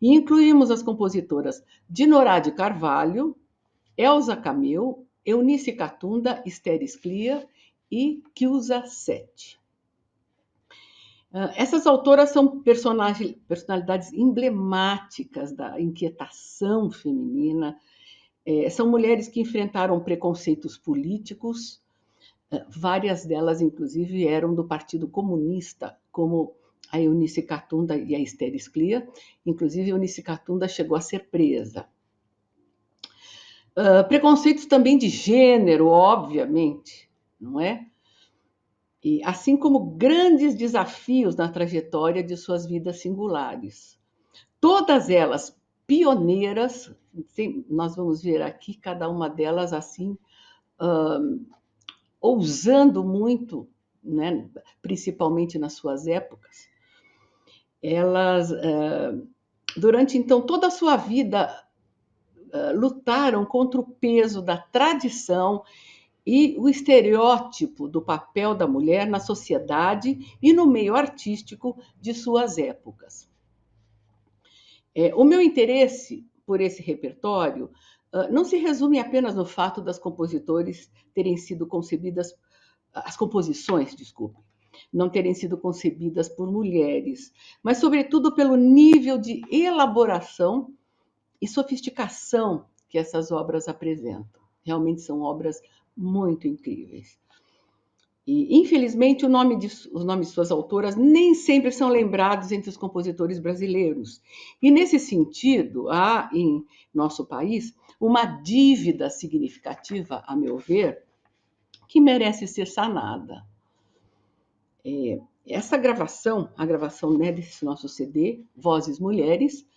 E incluímos as compositoras Dinorá de Carvalho, Elza Cameu, Eunice Catunda, Esther Scliar e Kilza Sete. Essas autoras são personalidades emblemáticas da inquietação feminina. São mulheres que enfrentaram preconceitos políticos. Várias delas, inclusive, eram do Partido Comunista, como a Eunice Catunda e a Esther Scliar. Inclusive, a Eunice Catunda chegou a ser presa. Preconceitos também de gênero, obviamente, não é? E assim como grandes desafios na trajetória de suas vidas singulares. Todas elas pioneiras, nós vamos ver aqui cada uma delas assim, ousando muito, né? Principalmente nas suas épocas. Elas, durante então toda a sua vida, lutaram contra o peso da tradição e o estereótipo do papel da mulher na sociedade e no meio artístico de suas épocas. O meu interesse por esse repertório não se resume apenas no fato das compositores terem sido concebidas, as composições, desculpe, não terem sido concebidas por mulheres, mas sobretudo pelo nível de elaboração e sofisticação que essas obras apresentam. Realmente são obras muito incríveis. E, infelizmente, os nomes de suas autoras nem sempre são lembrados entre os compositores brasileiros. E, nesse sentido, há, em nosso país, uma dívida significativa, a meu ver, que merece ser sanada. Essa gravação, a gravação, né, desse nosso CD, Vozes Mulheres,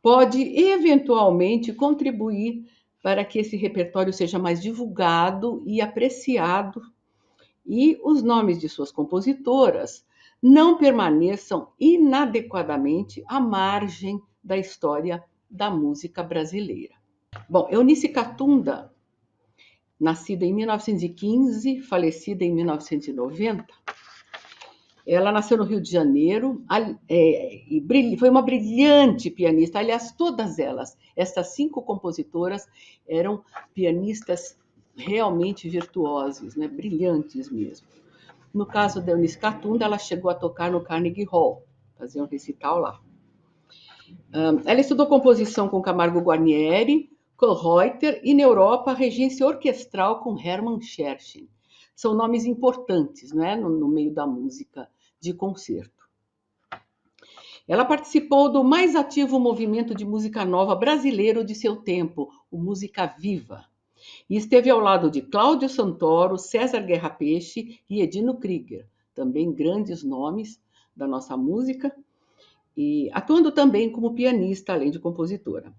pode eventualmente contribuir para que esse repertório seja mais divulgado e apreciado e os nomes de suas compositoras não permaneçam inadequadamente à margem da história da música brasileira. Bom, Eunice Catunda, nascida em 1915, falecida em 1990, ela nasceu no Rio de Janeiro e foi uma brilhante pianista. Aliás, todas elas, essas 5 compositoras, eram pianistas realmente virtuosos, né? Brilhantes mesmo. No caso da Eunice Catunda, ela chegou a tocar no Carnegie Hall, fazer um recital lá. Ela estudou composição com Camargo Guarnieri, Kohlreuter e, na Europa, regência orquestral com Hermann Scherchen. são nomes importantes, né, no meio da música de concerto. Ela participou do mais ativo movimento de música nova brasileiro de seu tempo, o Música Viva, e esteve ao lado de Cláudio Santoro, César Guerra Peixe e Edino Krieger, também grandes nomes da nossa música, e atuando também como pianista, além de compositora.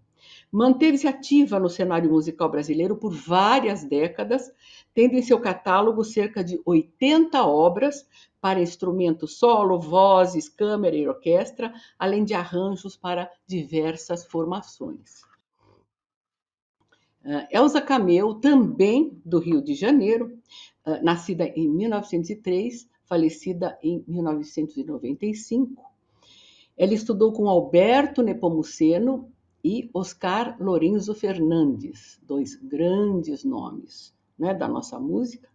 Manteve-se ativa no cenário musical brasileiro por várias décadas, tendo em seu catálogo cerca de 80 obras para instrumento solo, vozes, câmara e orquestra, além de arranjos para diversas formações. Elza Cameu, também do Rio de Janeiro, nascida em 1903, falecida em 1995. Ela estudou com Alberto Nepomuceno e Oscar Lorenzo Fernandes, dois grandes nomes, né, da nossa música,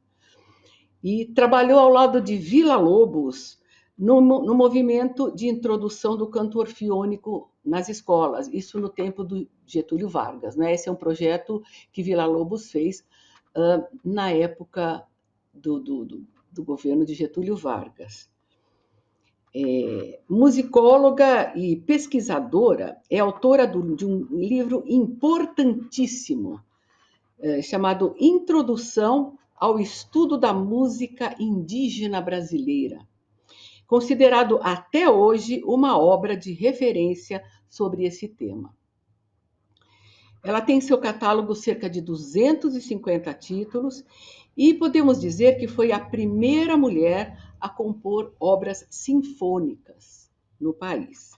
e trabalhou ao lado de Villa-Lobos no movimento de introdução do canto orfiônico nas escolas, isso no tempo do Getúlio Vargas, né? Esse é um projeto que Villa-Lobos fez na época do governo de Getúlio Vargas. Musicóloga e pesquisadora, é autora de um livro importantíssimo, chamado Introdução ao Estudo da Música Indígena Brasileira, considerado até hoje uma obra de referência sobre esse tema. Ela tem em seu catálogo cerca de 250 títulos e podemos dizer que foi a primeira mulher a compor obras sinfônicas no país.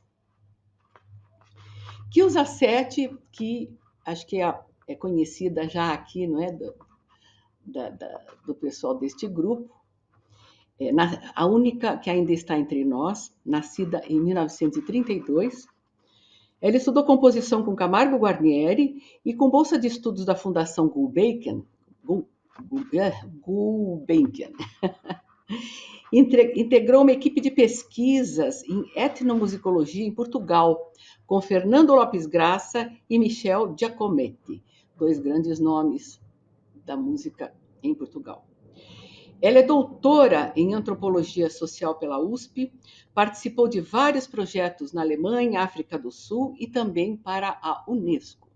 Kilza Sete, que acho que é conhecida já aqui, não é, do pessoal deste grupo, a única que ainda está entre nós, nascida em 1932. Ela estudou composição com Camargo Guarnieri e com bolsa de estudos da Fundação Gulbenkian. Integrou uma equipe de pesquisas em etnomusicologia em Portugal, com Fernando Lopes Graça e Michel Giacometti, dois grandes nomes da música em Portugal. Ela é doutora em antropologia social pela USP, participou de vários projetos na Alemanha, África do Sul e também para a Unesco.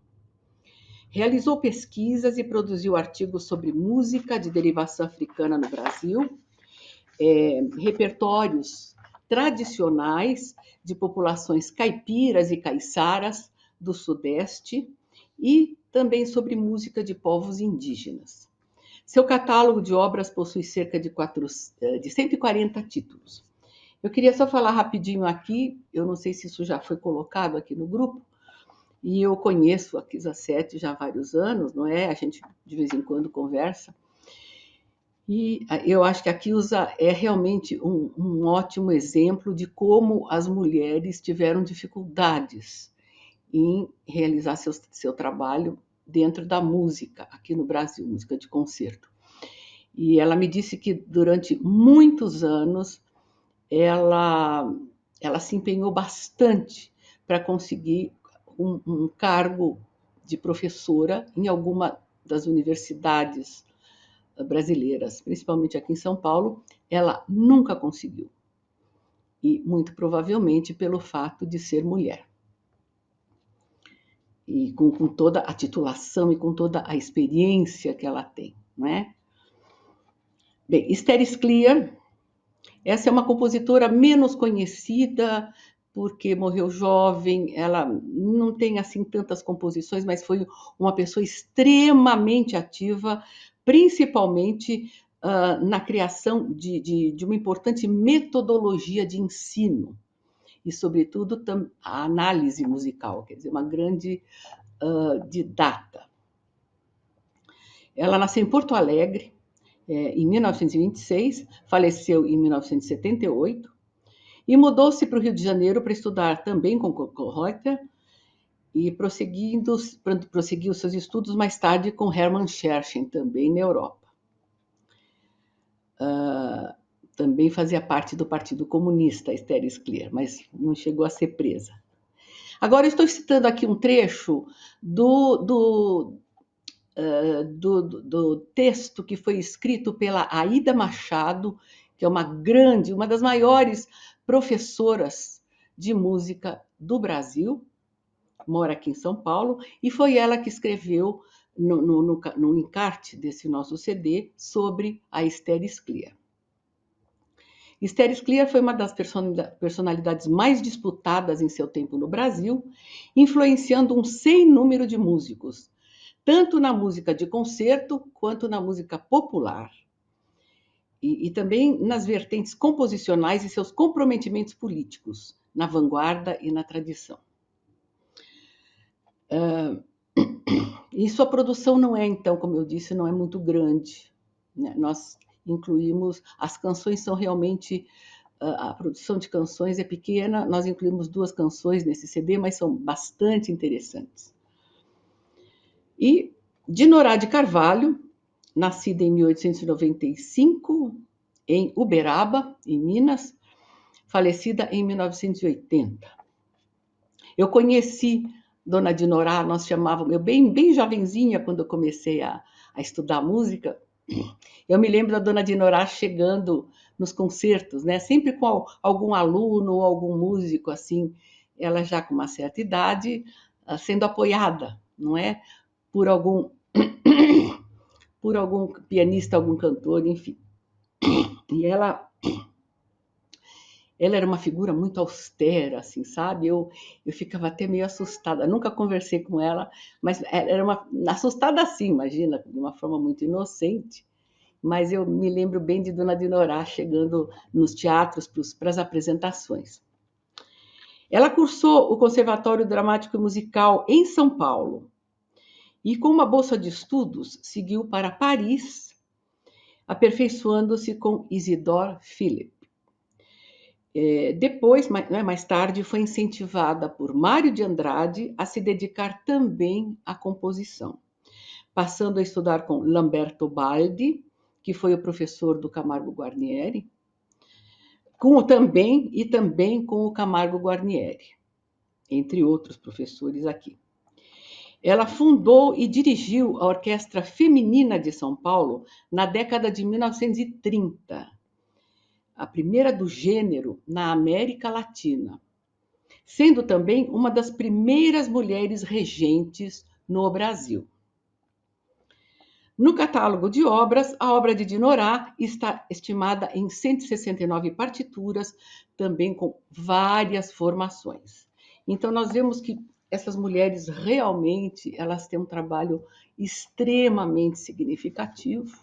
Realizou pesquisas e produziu artigos sobre música de derivação africana no Brasil, repertórios tradicionais de populações caipiras e caiçaras do Sudeste e também sobre música de povos indígenas. Seu catálogo de obras possui cerca de 140 títulos. Eu queria só falar rapidinho aqui, eu não sei se isso já foi colocado aqui no grupo, e eu conheço a Kilza Sete já há vários anos, não é? A gente de vez em quando conversa. E eu acho que a Kilza é realmente um ótimo exemplo de como as mulheres tiveram dificuldades em realizar seu trabalho dentro da música, aqui no Brasil, música de concerto. E ela me disse que durante muitos anos ela se empenhou bastante para conseguir um cargo de professora em alguma das universidades brasileiras, principalmente aqui em São Paulo. Ela nunca conseguiu, e muito provavelmente pelo fato de ser mulher. E com toda a titulação e com toda a experiência que ela tem, não é? Bem, Esther Scliar, essa é uma compositora menos conhecida, porque morreu jovem, ela não tem assim tantas composições, mas foi uma pessoa extremamente ativa, principalmente na criação de uma importante metodologia de ensino, e, sobretudo, a análise musical, quer dizer, uma grande didata. Ela nasceu em Porto Alegre, em 1926, faleceu em 1978, e mudou-se para o Rio de Janeiro para estudar também com Kohlreuter, e prosseguiu seus estudos mais tarde com Hermann Scherchen, também na Europa. Também fazia parte do Partido Comunista, Esther Scliar, mas não chegou a ser presa. Agora, estou citando aqui um trecho do texto que foi escrito pela Aida Machado, que é uma das maiores professoras de música do Brasil, mora aqui em São Paulo, e foi ela que escreveu no encarte desse nosso CD sobre a Esther Scliar. Esther Scliar foi uma das personalidades mais disputadas em seu tempo no Brasil, influenciando um sem número de músicos, tanto na música de concerto quanto na música popular. E também nas vertentes composicionais e seus comprometimentos políticos, na vanguarda e na tradição. E sua produção não é, então, como eu disse, não é muito grande, né? Nós incluímos, as canções são realmente, a produção de canções é pequena, nós incluímos 2 canções nesse CD, mas são bastante interessantes. E Dinorá de Carvalho, nascida em 1895, em Uberaba, em Minas, falecida em 1980. Eu conheci Dona Dinorá, nós chamávamos, eu bem jovenzinha, quando eu comecei a estudar música, eu me lembro da Dona Dinorá chegando nos concertos, né? Sempre com algum aluno ou algum músico, assim, ela já com uma certa idade, sendo apoiada, não é? Por algum pianista, algum cantor, enfim. E ela era uma figura muito austera, assim, sabe? Eu ficava até meio assustada. Nunca conversei com ela, mas era assustada assim, imagina, de uma forma muito inocente. Mas eu me lembro bem de Dona Dinorá chegando nos teatros para as apresentações. Ela cursou o Conservatório Dramático e Musical em São Paulo e, com uma bolsa de estudos, seguiu para Paris, aperfeiçoando-se com Isidore Philipp. Depois, mais tarde, foi incentivada por Mário de Andrade a se dedicar também à composição, passando a estudar com Lamberto Baldi, que foi o professor do Camargo Guarnieri, também com o Camargo Guarnieri, entre outros professores aqui. Ela fundou e dirigiu a Orquestra Feminina de São Paulo na década de 1930, a primeira do gênero na América Latina, sendo também uma das primeiras mulheres regentes no Brasil. No catálogo de obras, a obra de Dinorá está estimada em 169 partituras, também com várias formações. Então, nós vemos que essas mulheres realmente elas têm um trabalho extremamente significativo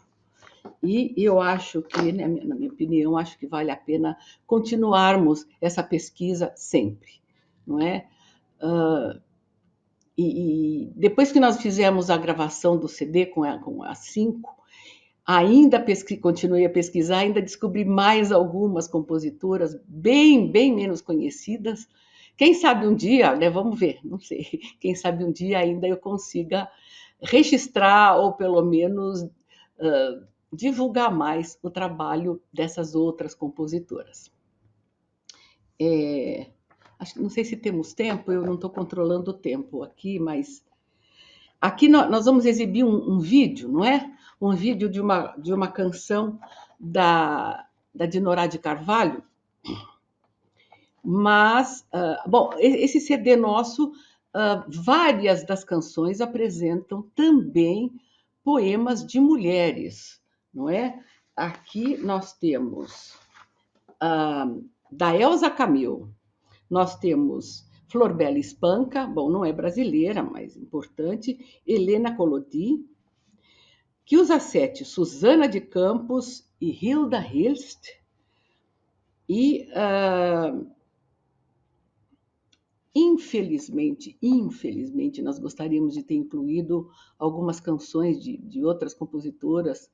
e eu acho que, na minha opinião, acho que vale a pena continuarmos essa pesquisa sempre, não é? E depois que nós fizemos a gravação do CD com a 5, ainda continuei a pesquisar, ainda descobri mais algumas compositoras bem menos conhecidas. Quem sabe um dia, né, vamos ver, não sei, quem sabe um dia ainda eu consiga registrar ou pelo menos divulgar mais o trabalho dessas outras compositoras. Não sei se temos tempo, eu não estou controlando o tempo aqui, mas aqui nós vamos exibir um vídeo, não é? Um vídeo de uma canção da Dinorá de Carvalho. Mas, esse CD nosso, várias das canções apresentam também poemas de mulheres, não é? Aqui nós temos da Elza Camil, nós temos Flor Bela Espanca, não é brasileira, mas importante, Helena Collodi, Kilza Sete, Susana de Campos e Hilda Hilst, e infelizmente, nós gostaríamos de ter incluído algumas canções de outras compositoras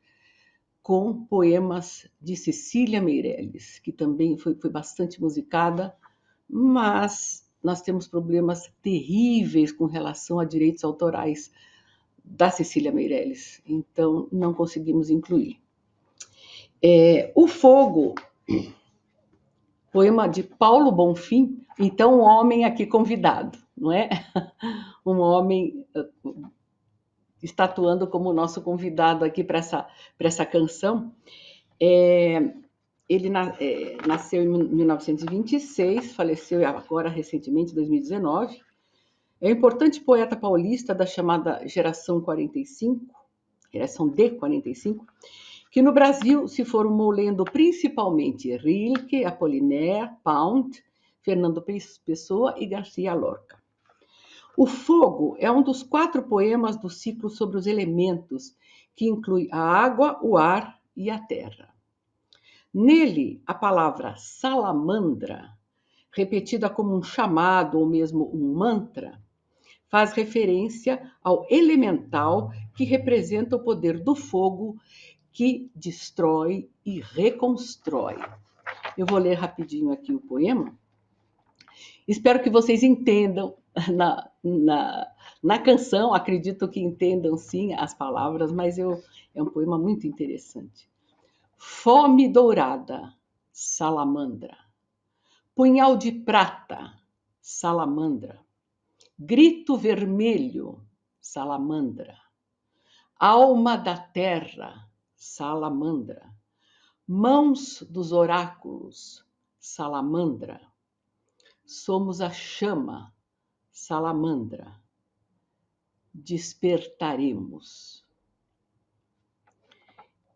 com poemas de Cecília Meirelles, que também foi bastante musicada, mas nós temos problemas terríveis com relação a direitos autorais da Cecília Meirelles, então não conseguimos incluir. O Fogo, poema de Paulo Bonfim, então um homem aqui convidado, não é? Um homem atuando como nosso convidado aqui para essa canção. Ele nasceu em 1926, faleceu agora recentemente, em 2019. É um importante poeta paulista da chamada geração 45, geração de 45, que no Brasil se formou lendo principalmente Rilke, Apollinaire, Pound, Fernando Pessoa e Garcia Lorca. O Fogo é um dos 4 poemas do ciclo sobre os elementos, que inclui a água, o ar e a terra. Nele, a palavra salamandra, repetida como um chamado ou mesmo um mantra, faz referência ao elemental que representa o poder do fogo que destrói e reconstrói. Eu vou ler rapidinho aqui o poema. Espero que vocês entendam na canção, acredito que entendam sim as palavras, mas é um poema muito interessante. Fome dourada, salamandra. Punhal de prata, salamandra. Grito vermelho, salamandra. Alma da terra, salamandra. Mãos dos oráculos, salamandra. Somos a chama, salamandra. Despertaremos.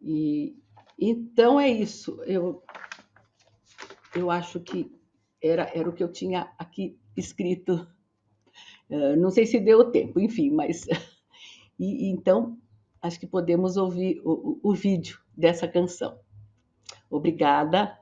E então é isso. Eu acho que era o que eu tinha aqui escrito. Não sei se deu tempo, enfim, mas então acho que podemos ouvir o vídeo dessa canção. Obrigada.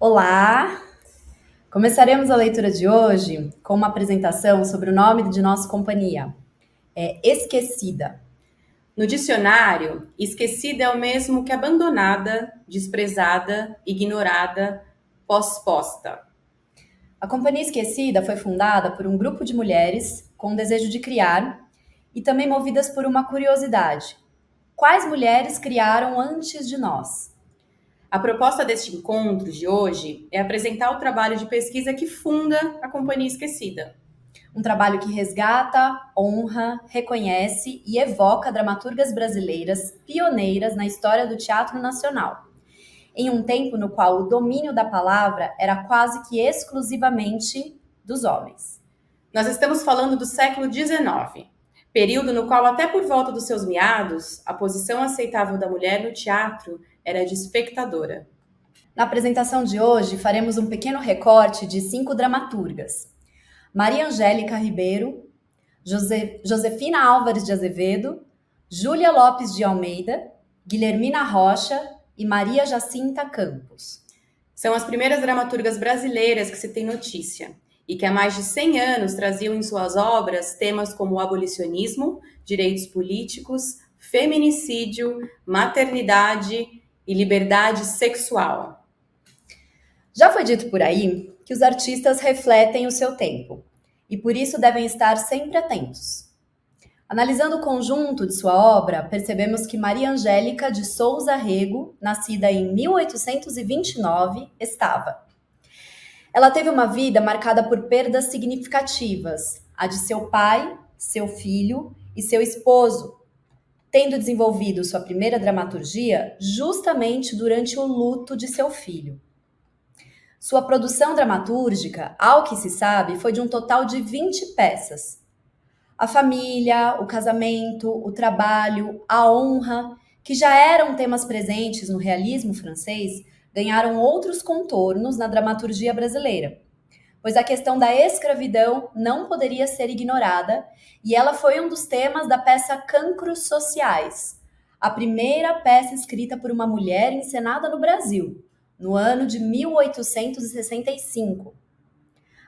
Olá! Começaremos a leitura de hoje com uma apresentação sobre o nome de nossa companhia. É Esquecida. No dicionário, esquecida é o mesmo que abandonada, desprezada, ignorada, posposta. A Companhia Esquecida foi fundada por um grupo de mulheres com o desejo de criar e também movidas por uma curiosidade. Quais mulheres criaram antes de nós? A proposta deste encontro de hoje é apresentar o trabalho de pesquisa que funda a Companhia Esquecida. Um trabalho que resgata, honra, reconhece e evoca dramaturgas brasileiras pioneiras na história do teatro nacional, em um tempo no qual o domínio da palavra era quase que exclusivamente dos homens. Nós estamos falando do século XIX, período no qual, até por volta dos seus meados, a posição aceitável da mulher no teatro era de espectadora. Na apresentação de hoje, faremos um pequeno recorte de 5 dramaturgas: Maria Angélica Ribeiro, Josefina Álvares de Azevedo, Júlia Lopes de Almeida, Guilhermina Rocha e Maria Jacinta Campos. São as primeiras dramaturgas brasileiras que se tem notícia e que há mais de 100 anos traziam em suas obras temas como o abolicionismo, direitos políticos, feminicídio, maternidade e liberdade sexual. Já foi dito por aí que os artistas refletem o seu tempo e por isso devem estar sempre atentos. Analisando o conjunto de sua obra, percebemos que Maria Angélica de Souza Rego, nascida em 1829, estava. Ela teve uma vida marcada por perdas significativas, a de seu pai, seu filho e seu esposo, tendo desenvolvido sua primeira dramaturgia justamente durante o luto de seu filho. Sua produção dramatúrgica, ao que se sabe, foi de um total de 20 peças. A família, o casamento, o trabalho, a honra, que já eram temas presentes no realismo francês, ganharam outros contornos na dramaturgia brasileira, pois a questão da escravidão não poderia ser ignorada e ela foi um dos temas da peça Cancros Sociais, a primeira peça escrita por uma mulher encenada no Brasil, no ano de 1865.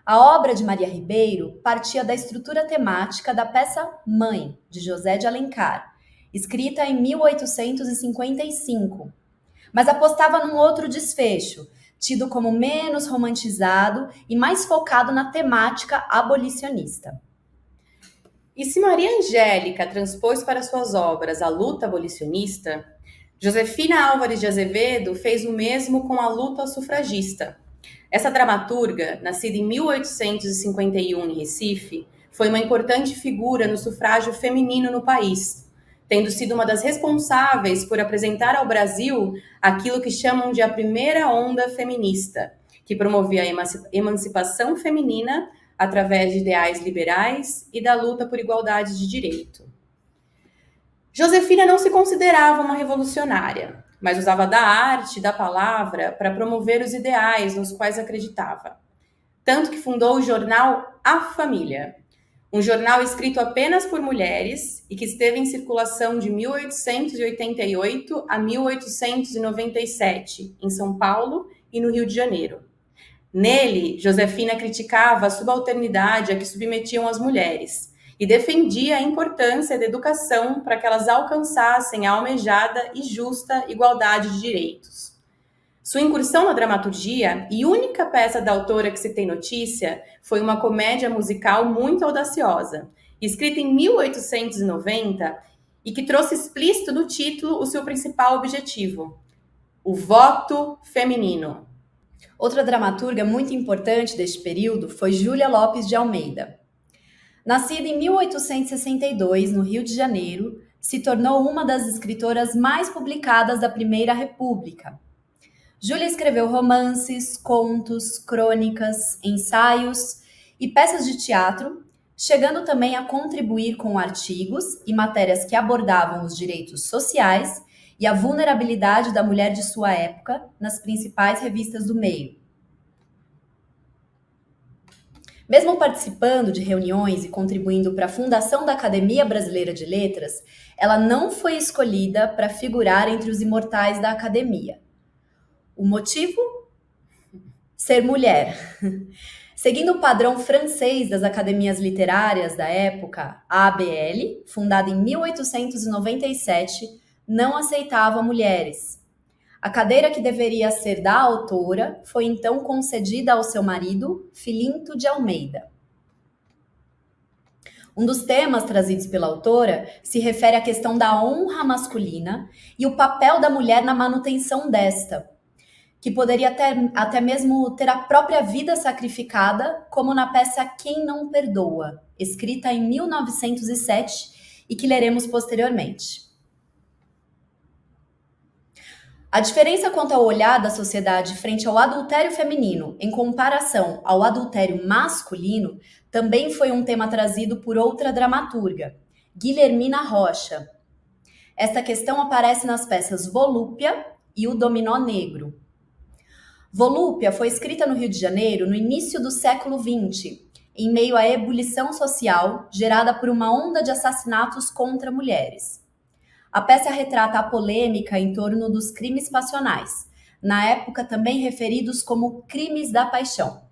A obra de Maria Ribeiro partia da estrutura temática da peça Mãe, de José de Alencar, escrita em 1855, mas apostava num outro desfecho, tido como menos romantizado e mais focado na temática abolicionista. E se Maria Angélica transpôs para suas obras a luta abolicionista, Josefina Álvares de Azevedo fez o mesmo com a luta sufragista. Essa dramaturga, nascida em 1851 em Recife, foi uma importante figura no sufrágio feminino no país, tendo sido uma das responsáveis por apresentar ao Brasil aquilo que chamam de a primeira onda feminista, que promovia a emancipação feminina através de ideais liberais e da luta por igualdade de direito. Josefina não se considerava uma revolucionária, mas usava da arte e da palavra para promover os ideais nos quais acreditava. Tanto que fundou o jornal A Família, um jornal escrito apenas por mulheres e que esteve em circulação de 1888 a 1897, em São Paulo e no Rio de Janeiro. Nele, Josefina criticava a subalternidade a que submetiam as mulheres e defendia a importância da educação para que elas alcançassem a almejada e justa igualdade de direitos. Sua incursão na dramaturgia, e única peça da autora que se tem notícia, foi uma comédia musical muito audaciosa, escrita em 1890 e que trouxe explícito no título o seu principal objetivo: o voto feminino. Outra dramaturga muito importante deste período foi Júlia Lopes de Almeida. Nascida em 1862, no Rio de Janeiro, se tornou uma das escritoras mais publicadas da Primeira República. Júlia escreveu romances, contos, crônicas, ensaios e peças de teatro, chegando também a contribuir com artigos e matérias que abordavam os direitos sociais e a vulnerabilidade da mulher de sua época nas principais revistas do meio. Mesmo participando de reuniões e contribuindo para a fundação da Academia Brasileira de Letras, ela não foi escolhida para figurar entre os imortais da Academia. O motivo? Ser mulher. Seguindo o padrão francês das academias literárias da época, a ABL, fundada em 1897, não aceitava mulheres. A cadeira que deveria ser da autora foi então concedida ao seu marido, Filinto de Almeida. Um dos temas trazidos pela autora se refere à questão da honra masculina e o papel da mulher na manutenção desta. que poderia até mesmo ter a própria vida sacrificada, como na peça Quem Não Perdoa, escrita em 1907 e que leremos posteriormente. A diferença quanto ao olhar da sociedade frente ao adultério feminino em comparação ao adultério masculino também foi um tema trazido por outra dramaturga, Guilhermina Rocha. Esta questão aparece nas peças Volúpia e O Dominó Negro. Volúpia foi escrita no Rio de Janeiro no início do século XX, em meio à ebulição social gerada por uma onda de assassinatos contra mulheres. A peça retrata a polêmica em torno dos crimes passionais, na época também referidos como crimes da paixão.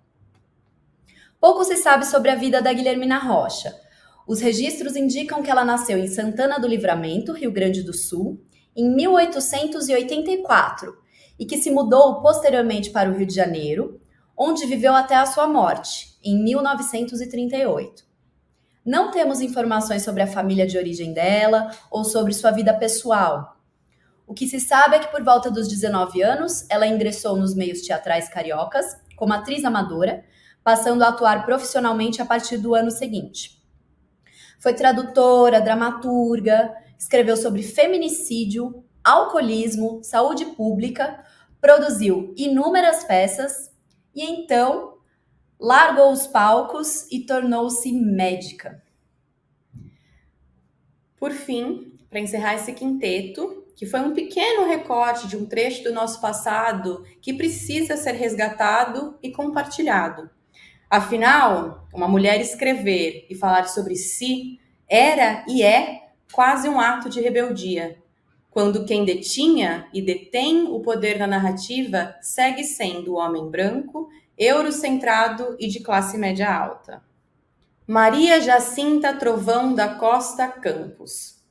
Pouco se sabe sobre a vida da Guilhermina Rocha. Os registros indicam que ela nasceu em Santana do Livramento, Rio Grande do Sul, em 1884, e que se mudou posteriormente para o Rio de Janeiro, onde viveu até a sua morte, em 1938. Não temos informações sobre a família de origem dela ou sobre sua vida pessoal. O que se sabe é que por volta dos 19 anos, ela ingressou nos meios teatrais cariocas como atriz amadora, passando a atuar profissionalmente a partir do ano seguinte. Foi tradutora, dramaturga, escreveu sobre feminicídio, alcoolismo, saúde pública, produziu inúmeras peças e então largou os palcos e tornou-se médica. Por fim, para encerrar esse quinteto, que foi um pequeno recorte de um trecho do nosso passado que precisa ser resgatado e compartilhado. Afinal, uma mulher escrever e falar sobre si era e é quase um ato de rebeldia, quando quem detinha e detém o poder na narrativa segue sendo o homem branco, eurocentrado e de classe média alta. Maria Jacinta Trovão da Costa Campos.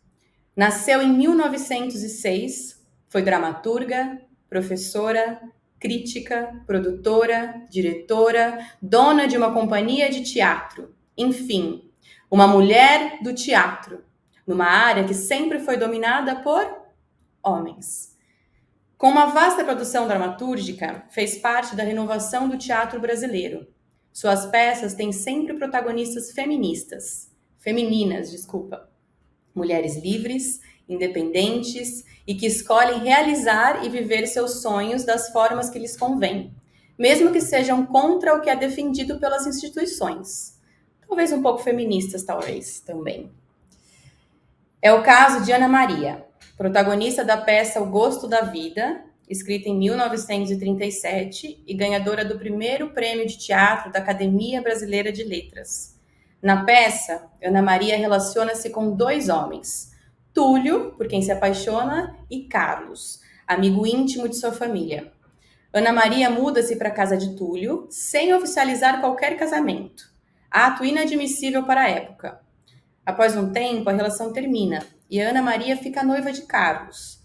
Nasceu em 1906, foi dramaturga, professora, crítica, produtora, diretora, dona de uma companhia de teatro. Enfim, uma mulher do teatro, numa área que sempre foi dominada por homens. Com uma vasta produção dramatúrgica, fez parte da renovação do teatro brasileiro. Suas peças têm sempre protagonistas femininas, mulheres livres, independentes e que escolhem realizar e viver seus sonhos das formas que lhes convém, mesmo que sejam contra o que é defendido pelas instituições. Talvez um pouco feministas, também. É o caso de Ana Maria, protagonista da peça O Gosto da Vida, escrita em 1937 e ganhadora do primeiro prêmio de teatro da Academia Brasileira de Letras. Na peça, Ana Maria relaciona-se com dois homens, Túlio, por quem se apaixona, e Carlos, amigo íntimo de sua família. Ana Maria muda-se para a casa de Túlio, sem oficializar qualquer casamento. Ato inadmissível para a época. Após um tempo, a relação termina e Ana Maria fica noiva de Carlos.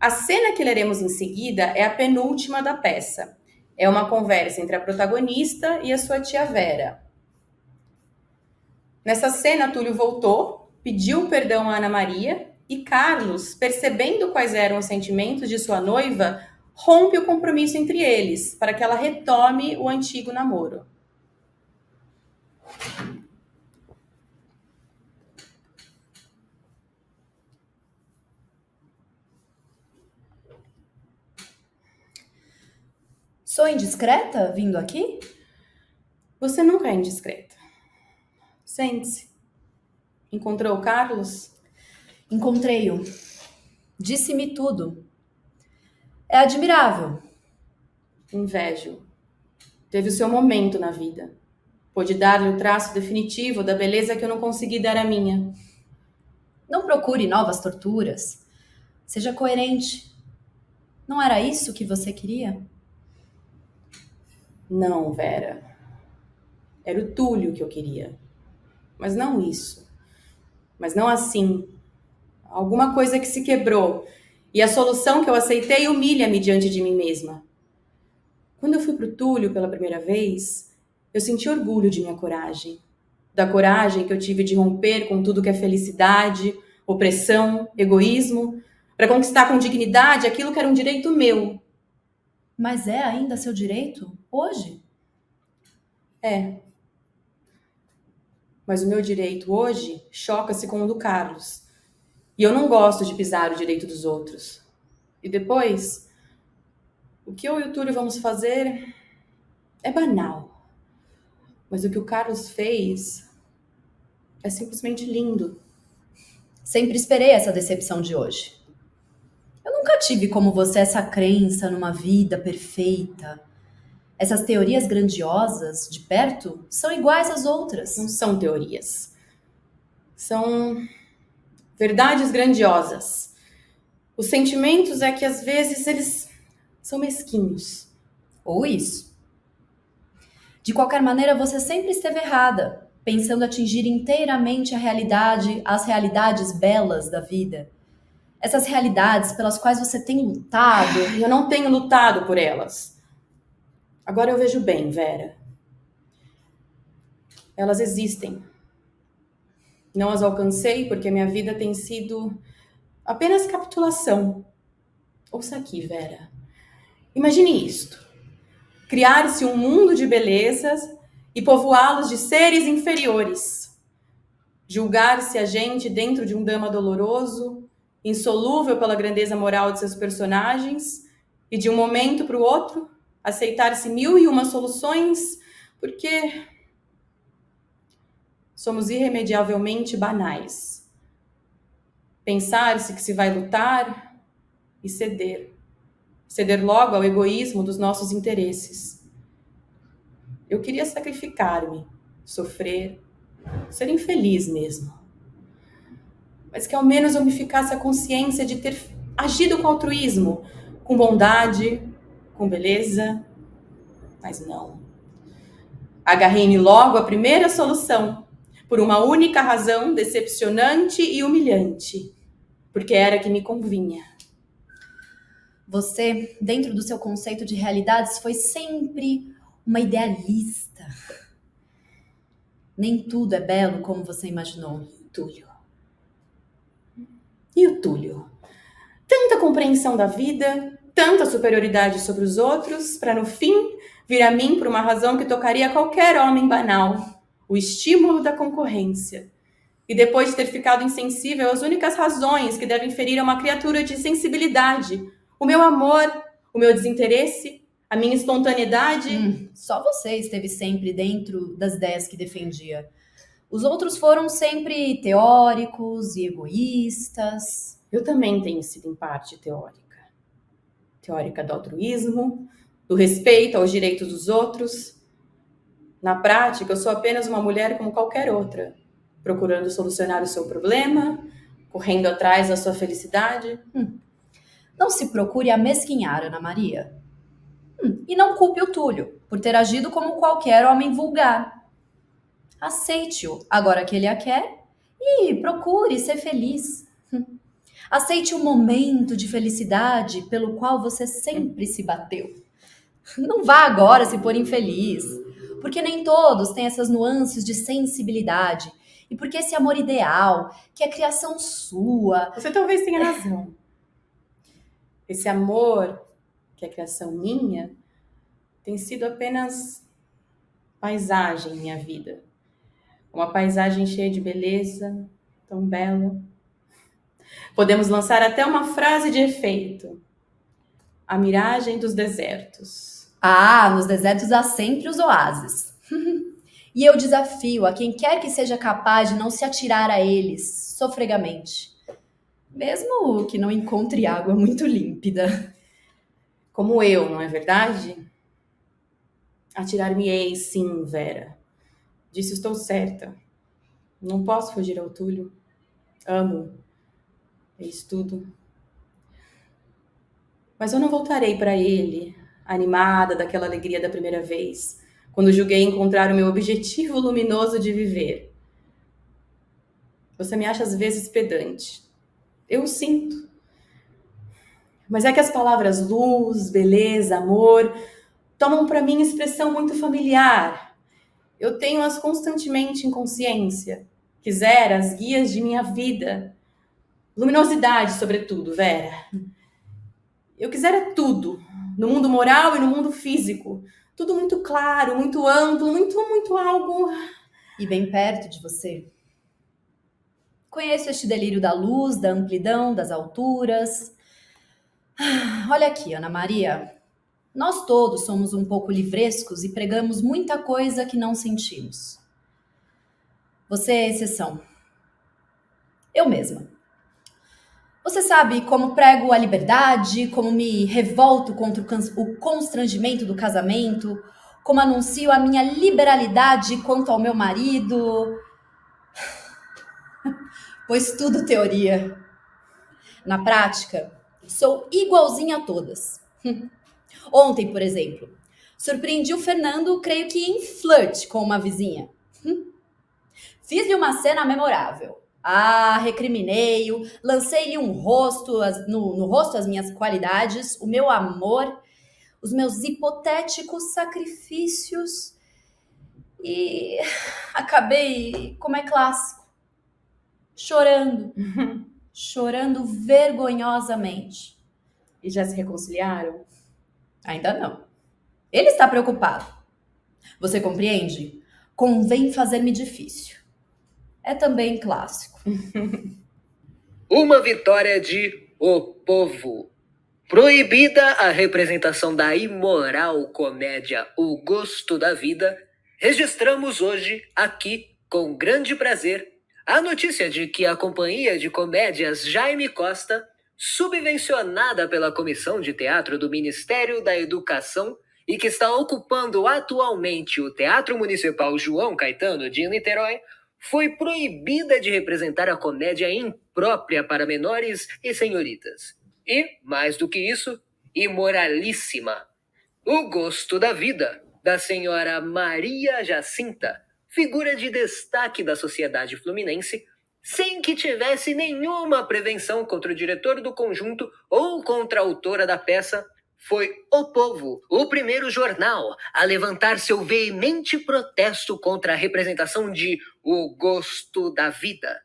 A cena que leremos em seguida é a penúltima da peça. É uma conversa entre a protagonista e a sua tia Vera. Nessa cena, Túlio voltou, pediu perdão a Ana Maria e Carlos, percebendo quais eram os sentimentos de sua noiva, rompe o compromisso entre eles para que ela retome o antigo namoro. Sou indiscreta vindo aqui? Você nunca é indiscreta. Sente-se. Encontrou o Carlos? Encontrei-o. Disse-me tudo. É admirável. Invejo. Teve o seu momento na vida. Pôde dar-lhe o traço definitivo da beleza que eu não consegui dar à minha. Não procure novas torturas. Seja coerente. Não era isso que você queria? Não, Vera. Era o Túlio que eu queria. Mas não isso. Mas não assim. Alguma coisa que se quebrou. E a solução que eu aceitei humilha-me diante de mim mesma. Quando eu fui pro Túlio pela primeira vez, eu senti orgulho de minha coragem. Da coragem que eu tive de romper com tudo que é felicidade, opressão, egoísmo, para conquistar com dignidade aquilo que era um direito meu. Mas é ainda seu direito? Hoje? É. Mas o meu direito hoje choca-se com o do Carlos. E eu não gosto de pisar o direito dos outros. E depois, o que eu e o Túlio vamos fazer é banal. Mas o que o Carlos fez é simplesmente lindo. Sempre esperei essa decepção de hoje. Eu nunca tive como você essa crença numa vida perfeita. Essas teorias grandiosas, de perto, são iguais às outras. Não são teorias. São verdades grandiosas. Os sentimentos é que às vezes eles são mesquinhos. Ou isso. De qualquer maneira, você sempre esteve errada, pensando atingir inteiramente a realidade, as realidades belas da vida. Essas realidades pelas quais você tem lutado. E eu não tenho lutado por elas. Agora eu vejo bem, Vera. Elas existem. Não as alcancei porque minha vida tem sido apenas capitulação. Ouça aqui, Vera. Imagine isto. Criar-se um mundo de belezas e povoá-los de seres inferiores. Julgar-se a gente dentro de um drama doloroso, insolúvel pela grandeza moral de seus personagens, e de um momento para o outro, aceitar-se 1001 soluções, porque somos irremediavelmente banais. Pensar-se que se vai lutar e ceder. Ceder logo ao egoísmo dos nossos interesses. Eu queria sacrificar-me, sofrer, ser infeliz mesmo. Mas que ao menos eu me ficasse a consciência de ter agido com altruísmo, com bondade, com beleza. Mas não. Agarrei-me logo à primeira solução, por uma única razão decepcionante e humilhante, porque era que me convinha. Você, dentro do seu conceito de realidades, foi sempre uma idealista. Nem tudo é belo como você imaginou. Túlio. E o Túlio? Tanta compreensão da vida, tanta superioridade sobre os outros, para no fim vir a mim por uma razão que tocaria a qualquer homem banal, o estímulo da concorrência. E depois de ter ficado insensível às únicas razões que devem ferir a uma criatura de sensibilidade, o meu amor, o meu desinteresse, a minha espontaneidade. Só você esteve sempre dentro das ideias que defendia. Os outros foram sempre teóricos e egoístas. Eu também tenho sido em parte teórica. Teórica do altruísmo, do respeito aos direitos dos outros. Na prática, eu sou apenas uma mulher como qualquer outra, procurando solucionar o seu problema, correndo atrás da sua felicidade. Não se procure amesquinhar, Ana Maria. E não culpe o Túlio por ter agido como qualquer homem vulgar. Aceite-o agora que ele a quer e procure ser feliz. Aceite o momento de felicidade pelo qual você sempre se bateu. Não vá agora se pôr infeliz, porque nem todos têm essas nuances de sensibilidade e porque esse amor ideal, que é criação sua... Você talvez tenha razão. Esse amor, que é criação minha, tem sido apenas paisagem em minha vida. Uma paisagem cheia de beleza, tão bela. Podemos lançar até uma frase de efeito. A miragem dos desertos. Ah, nos desertos há sempre os oásis. E eu desafio a quem quer que seja capaz de não se atirar a eles sofregamente. Mesmo que não encontre água muito límpida. Como eu, não é verdade? Atirar-me-ei, sim, Vera. Disso estou certa. Não posso fugir ao Túlio. Amo. Eis tudo. Mas eu não voltarei para ele, animada daquela alegria da primeira vez, quando julguei encontrar o meu objetivo luminoso de viver. Você me acha às vezes pedante. Eu o sinto. Mas é que as palavras luz, beleza, amor tomam para mim expressão muito familiar. Eu tenho-as constantemente em consciência. Quisera as guias de minha vida. Luminosidade, sobretudo, Vera. Eu quisera tudo. no mundo moral e no mundo físico. Tudo muito claro, muito amplo, muito algo. E bem perto de você. Conheço este delírio da luz, da amplidão, das alturas. Olha aqui, Ana Maria. Nós todos somos um pouco livrescos e pregamos muita coisa que não sentimos. Você é exceção. Eu mesma. Você sabe como prego a liberdade, como me revolto contra o constrangimento do casamento, como anuncio a minha liberalidade quanto ao meu marido. Pois tudo teoria. Na prática, sou igualzinha a todas. Ontem, por exemplo, surpreendi o Fernando, creio que em flirt com uma vizinha. Fiz-lhe uma cena memorável. Recriminei-o, lancei-lhe no rosto as minhas qualidades, o meu amor, os meus hipotéticos sacrifícios e acabei, como é clássico, chorando, chorando vergonhosamente. E já se reconciliaram? Ainda não. Ele está preocupado. Você compreende? Convém fazer-me difícil. É também clássico. Uma vitória de O Povo. Proibida a representação da imoral comédia O Gosto da Vida, registramos hoje, aqui, com grande prazer, a notícia de que a Companhia de Comédias Jaime Costa, subvencionada pela Comissão de Teatro do Ministério da Educação e que está ocupando atualmente o Teatro Municipal João Caetano de Niterói, foi proibida de representar a comédia imprópria para menores e senhoritas. E, mais do que isso, imoralíssima. O Gosto da Vida, da senhora Maria Jacinta, figura de destaque da sociedade fluminense, sem que tivesse nenhuma prevenção contra o diretor do conjunto ou contra a autora da peça, foi O Povo, o primeiro jornal a levantar seu veemente protesto contra a representação de O Gosto da Vida.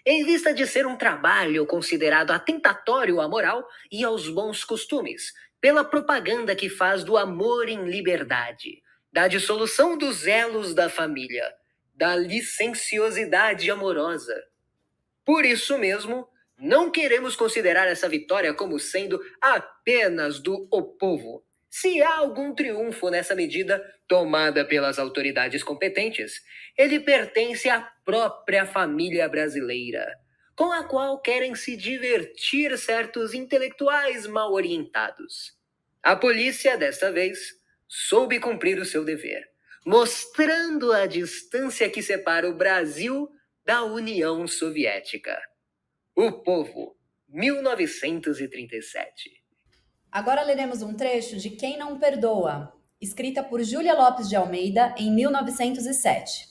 Em vista de ser um trabalho considerado atentatório à moral e aos bons costumes, pela propaganda que faz do amor em liberdade, da dissolução dos elos da família, da licenciosidade amorosa. Por isso mesmo, não queremos considerar essa vitória como sendo apenas do O Povo. Se há algum triunfo nessa medida tomada pelas autoridades competentes, ele pertence à própria família brasileira, com a qual querem se divertir certos intelectuais mal orientados. A polícia, desta vez, soube cumprir o seu dever, mostrando a distância que separa o Brasil da União Soviética. O Povo, 1937. Agora leremos um trecho de Quem Não Perdoa, escrita por Júlia Lopes de Almeida em 1907.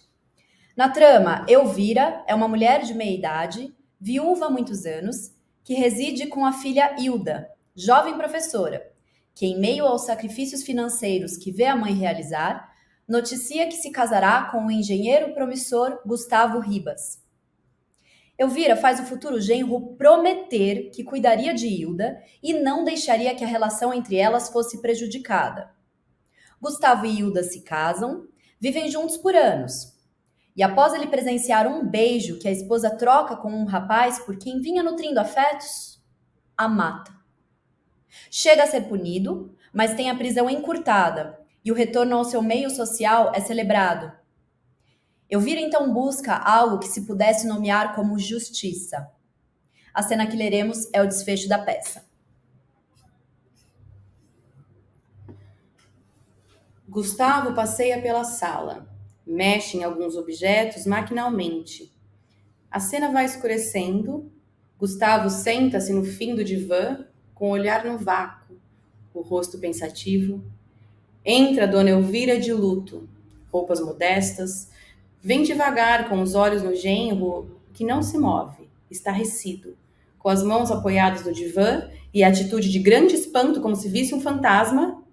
Na trama, Elvira é uma mulher de meia-idade, viúva há muitos anos, que reside com a filha Hilda, jovem professora, que em meio aos sacrifícios financeiros que vê a mãe realizar, noticia que se casará com o engenheiro promissor Gustavo Ribas. Elvira faz o futuro genro prometer que cuidaria de Hilda e não deixaria que a relação entre elas fosse prejudicada. Gustavo e Hilda se casam, vivem juntos por anos. E após ele presenciar um beijo que a esposa troca com um rapaz por quem vinha nutrindo afetos, a mata. Chega a ser punido, mas tem a prisão encurtada e o retorno ao seu meio social é celebrado. Elvira então busca algo que se pudesse nomear como justiça. A cena que leremos é o desfecho da peça. Gustavo passeia pela sala, mexe em alguns objetos maquinalmente. A cena vai escurecendo. Gustavo senta-se no fim do divã, com o olhar no vácuo, o rosto pensativo. Entra Dona Elvira de luto, roupas modestas. Vem devagar, com os olhos no genro, que não se move, estarrecido, com as mãos apoiadas no divã e a atitude de grande espanto, como se visse um fantasma.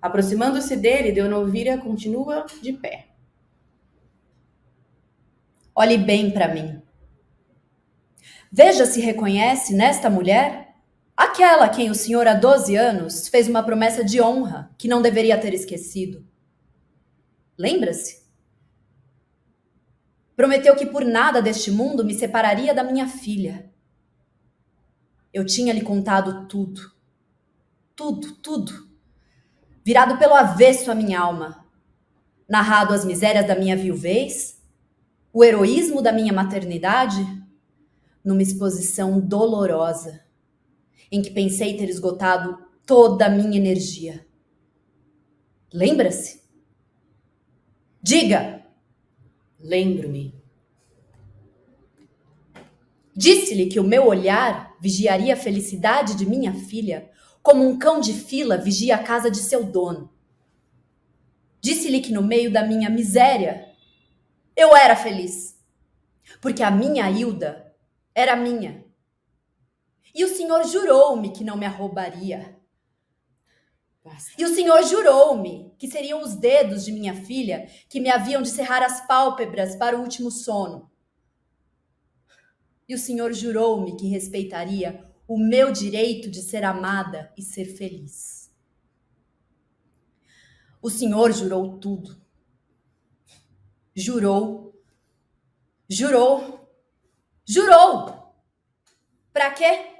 Aproximando-se dele, Dona Elvira continua de pé. Olhe bem para mim. Veja se reconhece nesta mulher Aquela a quem o senhor há 12 anos fez uma promessa de honra que não deveria ter esquecido. Lembra-se? Prometeu que por nada deste mundo me separaria da minha filha. Eu tinha lhe contado tudo. Tudo, tudo. Virado pelo avesso à minha alma. Narrado as misérias da minha viuvez, o heroísmo da minha maternidade, numa exposição dolorosa, em que pensei ter esgotado toda a minha energia. Lembra-se? Diga! Lembro-me. Disse-lhe que o meu olhar vigiaria a felicidade de minha filha, como um cão de fila vigia a casa de seu dono. Disse-lhe que no meio da minha miséria, eu era feliz, porque a minha Hilda era minha. E o senhor jurou-me que não me a roubaria. E o senhor jurou-me que seriam os dedos de minha filha que me haviam de cerrar as pálpebras para o último sono. E o senhor jurou-me que respeitaria o meu direito de ser amada e ser feliz. O senhor jurou tudo. Jurou. Jurou. Jurou. Para quê?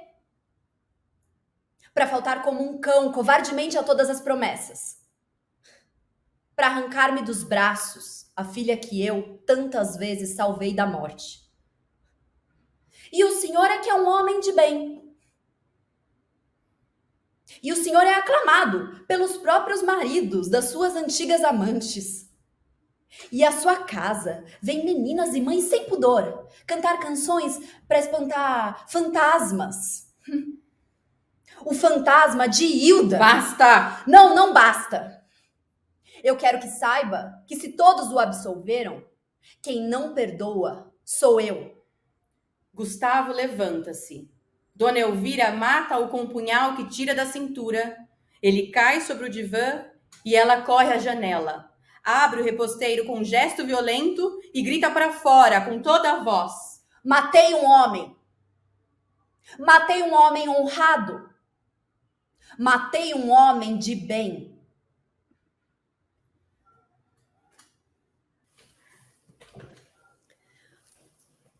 Para faltar como um cão covardemente a todas as promessas. Para arrancar-me dos braços a filha que eu tantas vezes salvei da morte. E o senhor é que é um homem de bem. E o senhor é aclamado pelos próprios maridos das suas antigas amantes. E à sua casa vêm meninas e mães sem pudor cantar canções para espantar fantasmas. O fantasma de Hilda. Basta! Não, não basta. Eu quero que saiba que se todos o absolveram, quem não perdoa sou eu. Gustavo levanta-se. Dona Elvira mata-o com um punhal que tira da cintura. Ele cai sobre o divã e ela corre à janela. Abre o reposteiro com um gesto violento e grita para fora com toda a voz. Matei um homem. Matei um homem honrado. Matei um homem de bem.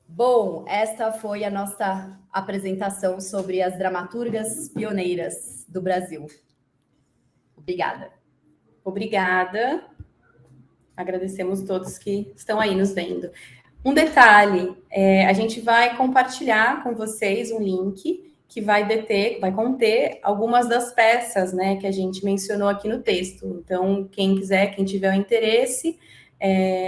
Bom, esta foi a nossa apresentação sobre as dramaturgas pioneiras do Brasil. Obrigada. Obrigada. Agradecemos todos que estão aí nos vendo. Um detalhe, a gente vai compartilhar com vocês um link que vai conter algumas das peças, né, que a gente mencionou aqui no texto. Então, quem quiser, quem tiver o interesse,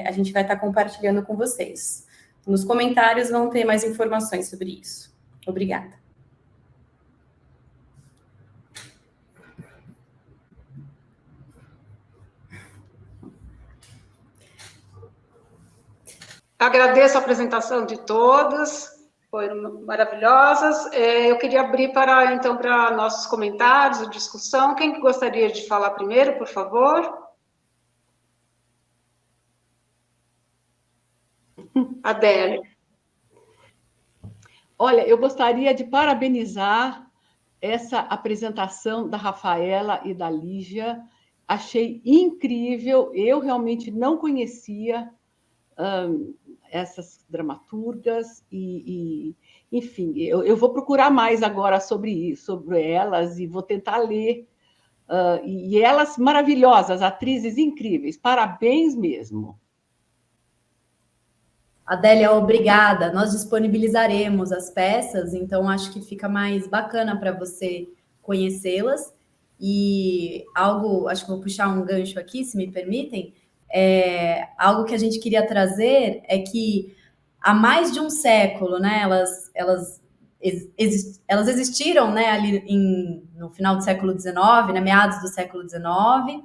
a gente vai estar compartilhando com vocês. Nos comentários vão ter mais informações sobre isso. Obrigada. Agradeço a apresentação de todas, foram maravilhosas. Eu queria abrir para nossos comentários e discussão. Quem gostaria de falar primeiro, por favor? Adélia. Olha, eu gostaria de parabenizar essa apresentação da Rafaela e da Lígia. Achei incrível, eu realmente não conhecia essas dramaturgas enfim, eu vou procurar mais agora sobre elas e vou tentar ler. E elas maravilhosas, atrizes incríveis, parabéns mesmo. Adélia, obrigada. Nós disponibilizaremos as peças, então acho que fica mais bacana para você conhecê-las. E acho que vou puxar um gancho aqui, se me permitem. Algo que a gente queria trazer é que há mais de um século, né, elas existiram, né, ali no final do século XIX, né, meados do século XIX,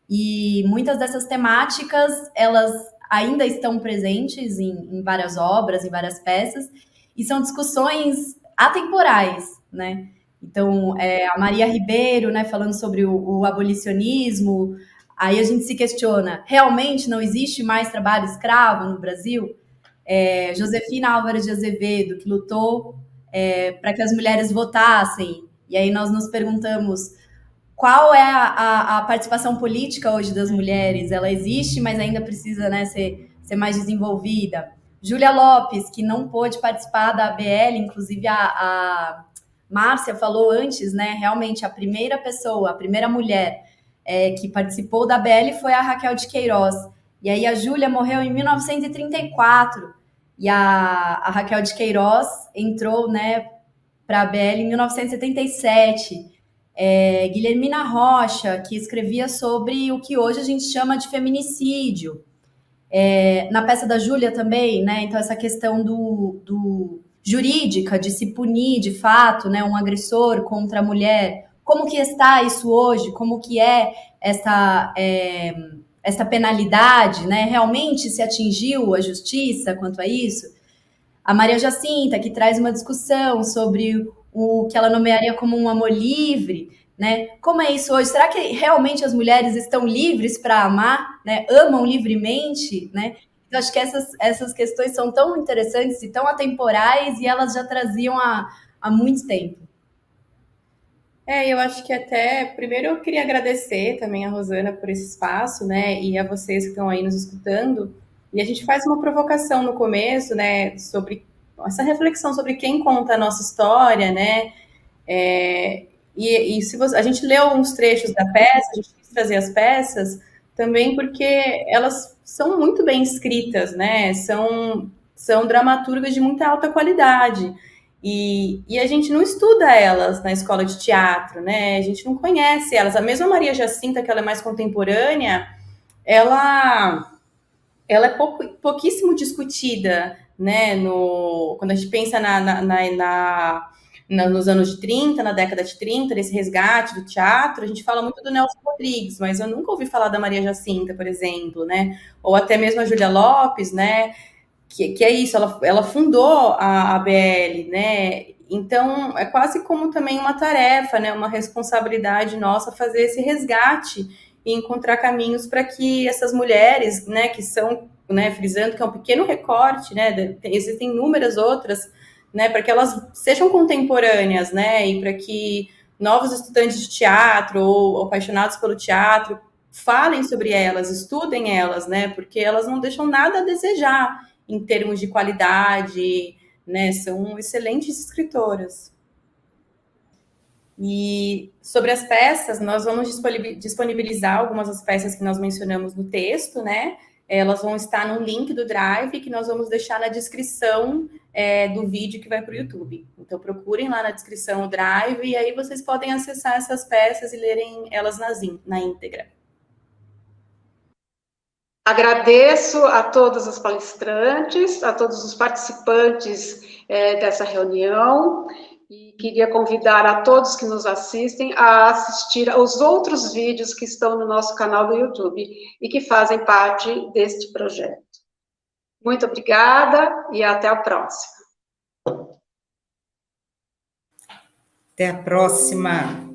e muitas dessas temáticas, elas ainda estão presentes em várias obras, em várias peças, e são discussões atemporais, né? Então, a Maria Ribeiro, né, falando sobre o abolicionismo, aí a gente se questiona, realmente não existe mais trabalho escravo no Brasil? Josefina Álvares de Azevedo, que lutou para que as mulheres votassem E aí nós nos perguntamos qual é a participação política hoje das mulheres. Ela existe, mas ainda precisa, né, ser mais desenvolvida. Júlia Lopes, que não pôde participar da ABL, inclusive a Márcia falou antes, né? Realmente a primeira pessoa, a primeira mulher que participou da ABL foi a Raquel de Queiroz. E aí a Júlia morreu em 1934 e a Raquel de Queiroz entrou, né, para a ABL em 1977. Guilhermina Rocha, que escrevia sobre o que hoje a gente chama de feminicídio. Na peça da Júlia também, né? Então, essa questão do jurídica, de se punir de fato, né, um agressor contra a mulher. Como que está isso hoje? Como que é essa penalidade, né? Realmente se atingiu a justiça quanto a isso? A Maria Jacinta, que traz uma discussão sobre o que ela nomearia como um amor livre, né? Como é isso hoje? Será que realmente as mulheres estão livres para amar, né? Amam livremente, né? Eu acho que essas questões são tão interessantes e tão atemporais e elas já traziam há muito tempo. Eu acho que até, primeiro eu queria agradecer também a Rosana por esse espaço, né, e a vocês que estão aí nos escutando, e a gente faz uma provocação no começo, né, sobre essa reflexão sobre quem conta a nossa história, né, e se a gente leu uns trechos da peça, a gente quis trazer as peças também porque elas são muito bem escritas, né, são dramaturgas de muita alta qualidade, e a gente não estuda elas na escola de teatro, né? A gente não conhece elas. A mesma Maria Jacinta, que ela é mais contemporânea, ela é pouquíssimo discutida, né? Quando a gente pensa nos anos de 30, na década de 30, nesse resgate do teatro, a gente fala muito do Nelson Rodrigues, mas eu nunca ouvi falar da Maria Jacinta, por exemplo, né? Ou até mesmo a Júlia Lopes, né? Que é isso, ela fundou a ABL, né? Então, é quase como também uma tarefa, né? Uma responsabilidade nossa fazer esse resgate e encontrar caminhos para que essas mulheres, né, que são, né, frisando que é um pequeno recorte, né? Existem inúmeras outras, né? Para que elas sejam contemporâneas, né? E para que novos estudantes de teatro ou apaixonados pelo teatro falem sobre elas, estudem elas, né? Porque elas não deixam nada a desejar em termos de qualidade, né? São excelentes escritoras. E sobre as peças, nós vamos disponibilizar algumas das peças que nós mencionamos no texto, né? Elas vão estar no link do Drive, que nós vamos deixar na descrição do vídeo que vai para o YouTube. Então, procurem lá na descrição o Drive, e aí vocês podem acessar essas peças e lerem elas na íntegra. Agradeço a todas as palestrantes, a todos os participantes dessa reunião e queria convidar a todos que nos assistem a assistir aos outros vídeos que estão no nosso canal do YouTube e que fazem parte deste projeto. Muito obrigada e até a próxima. Até a próxima.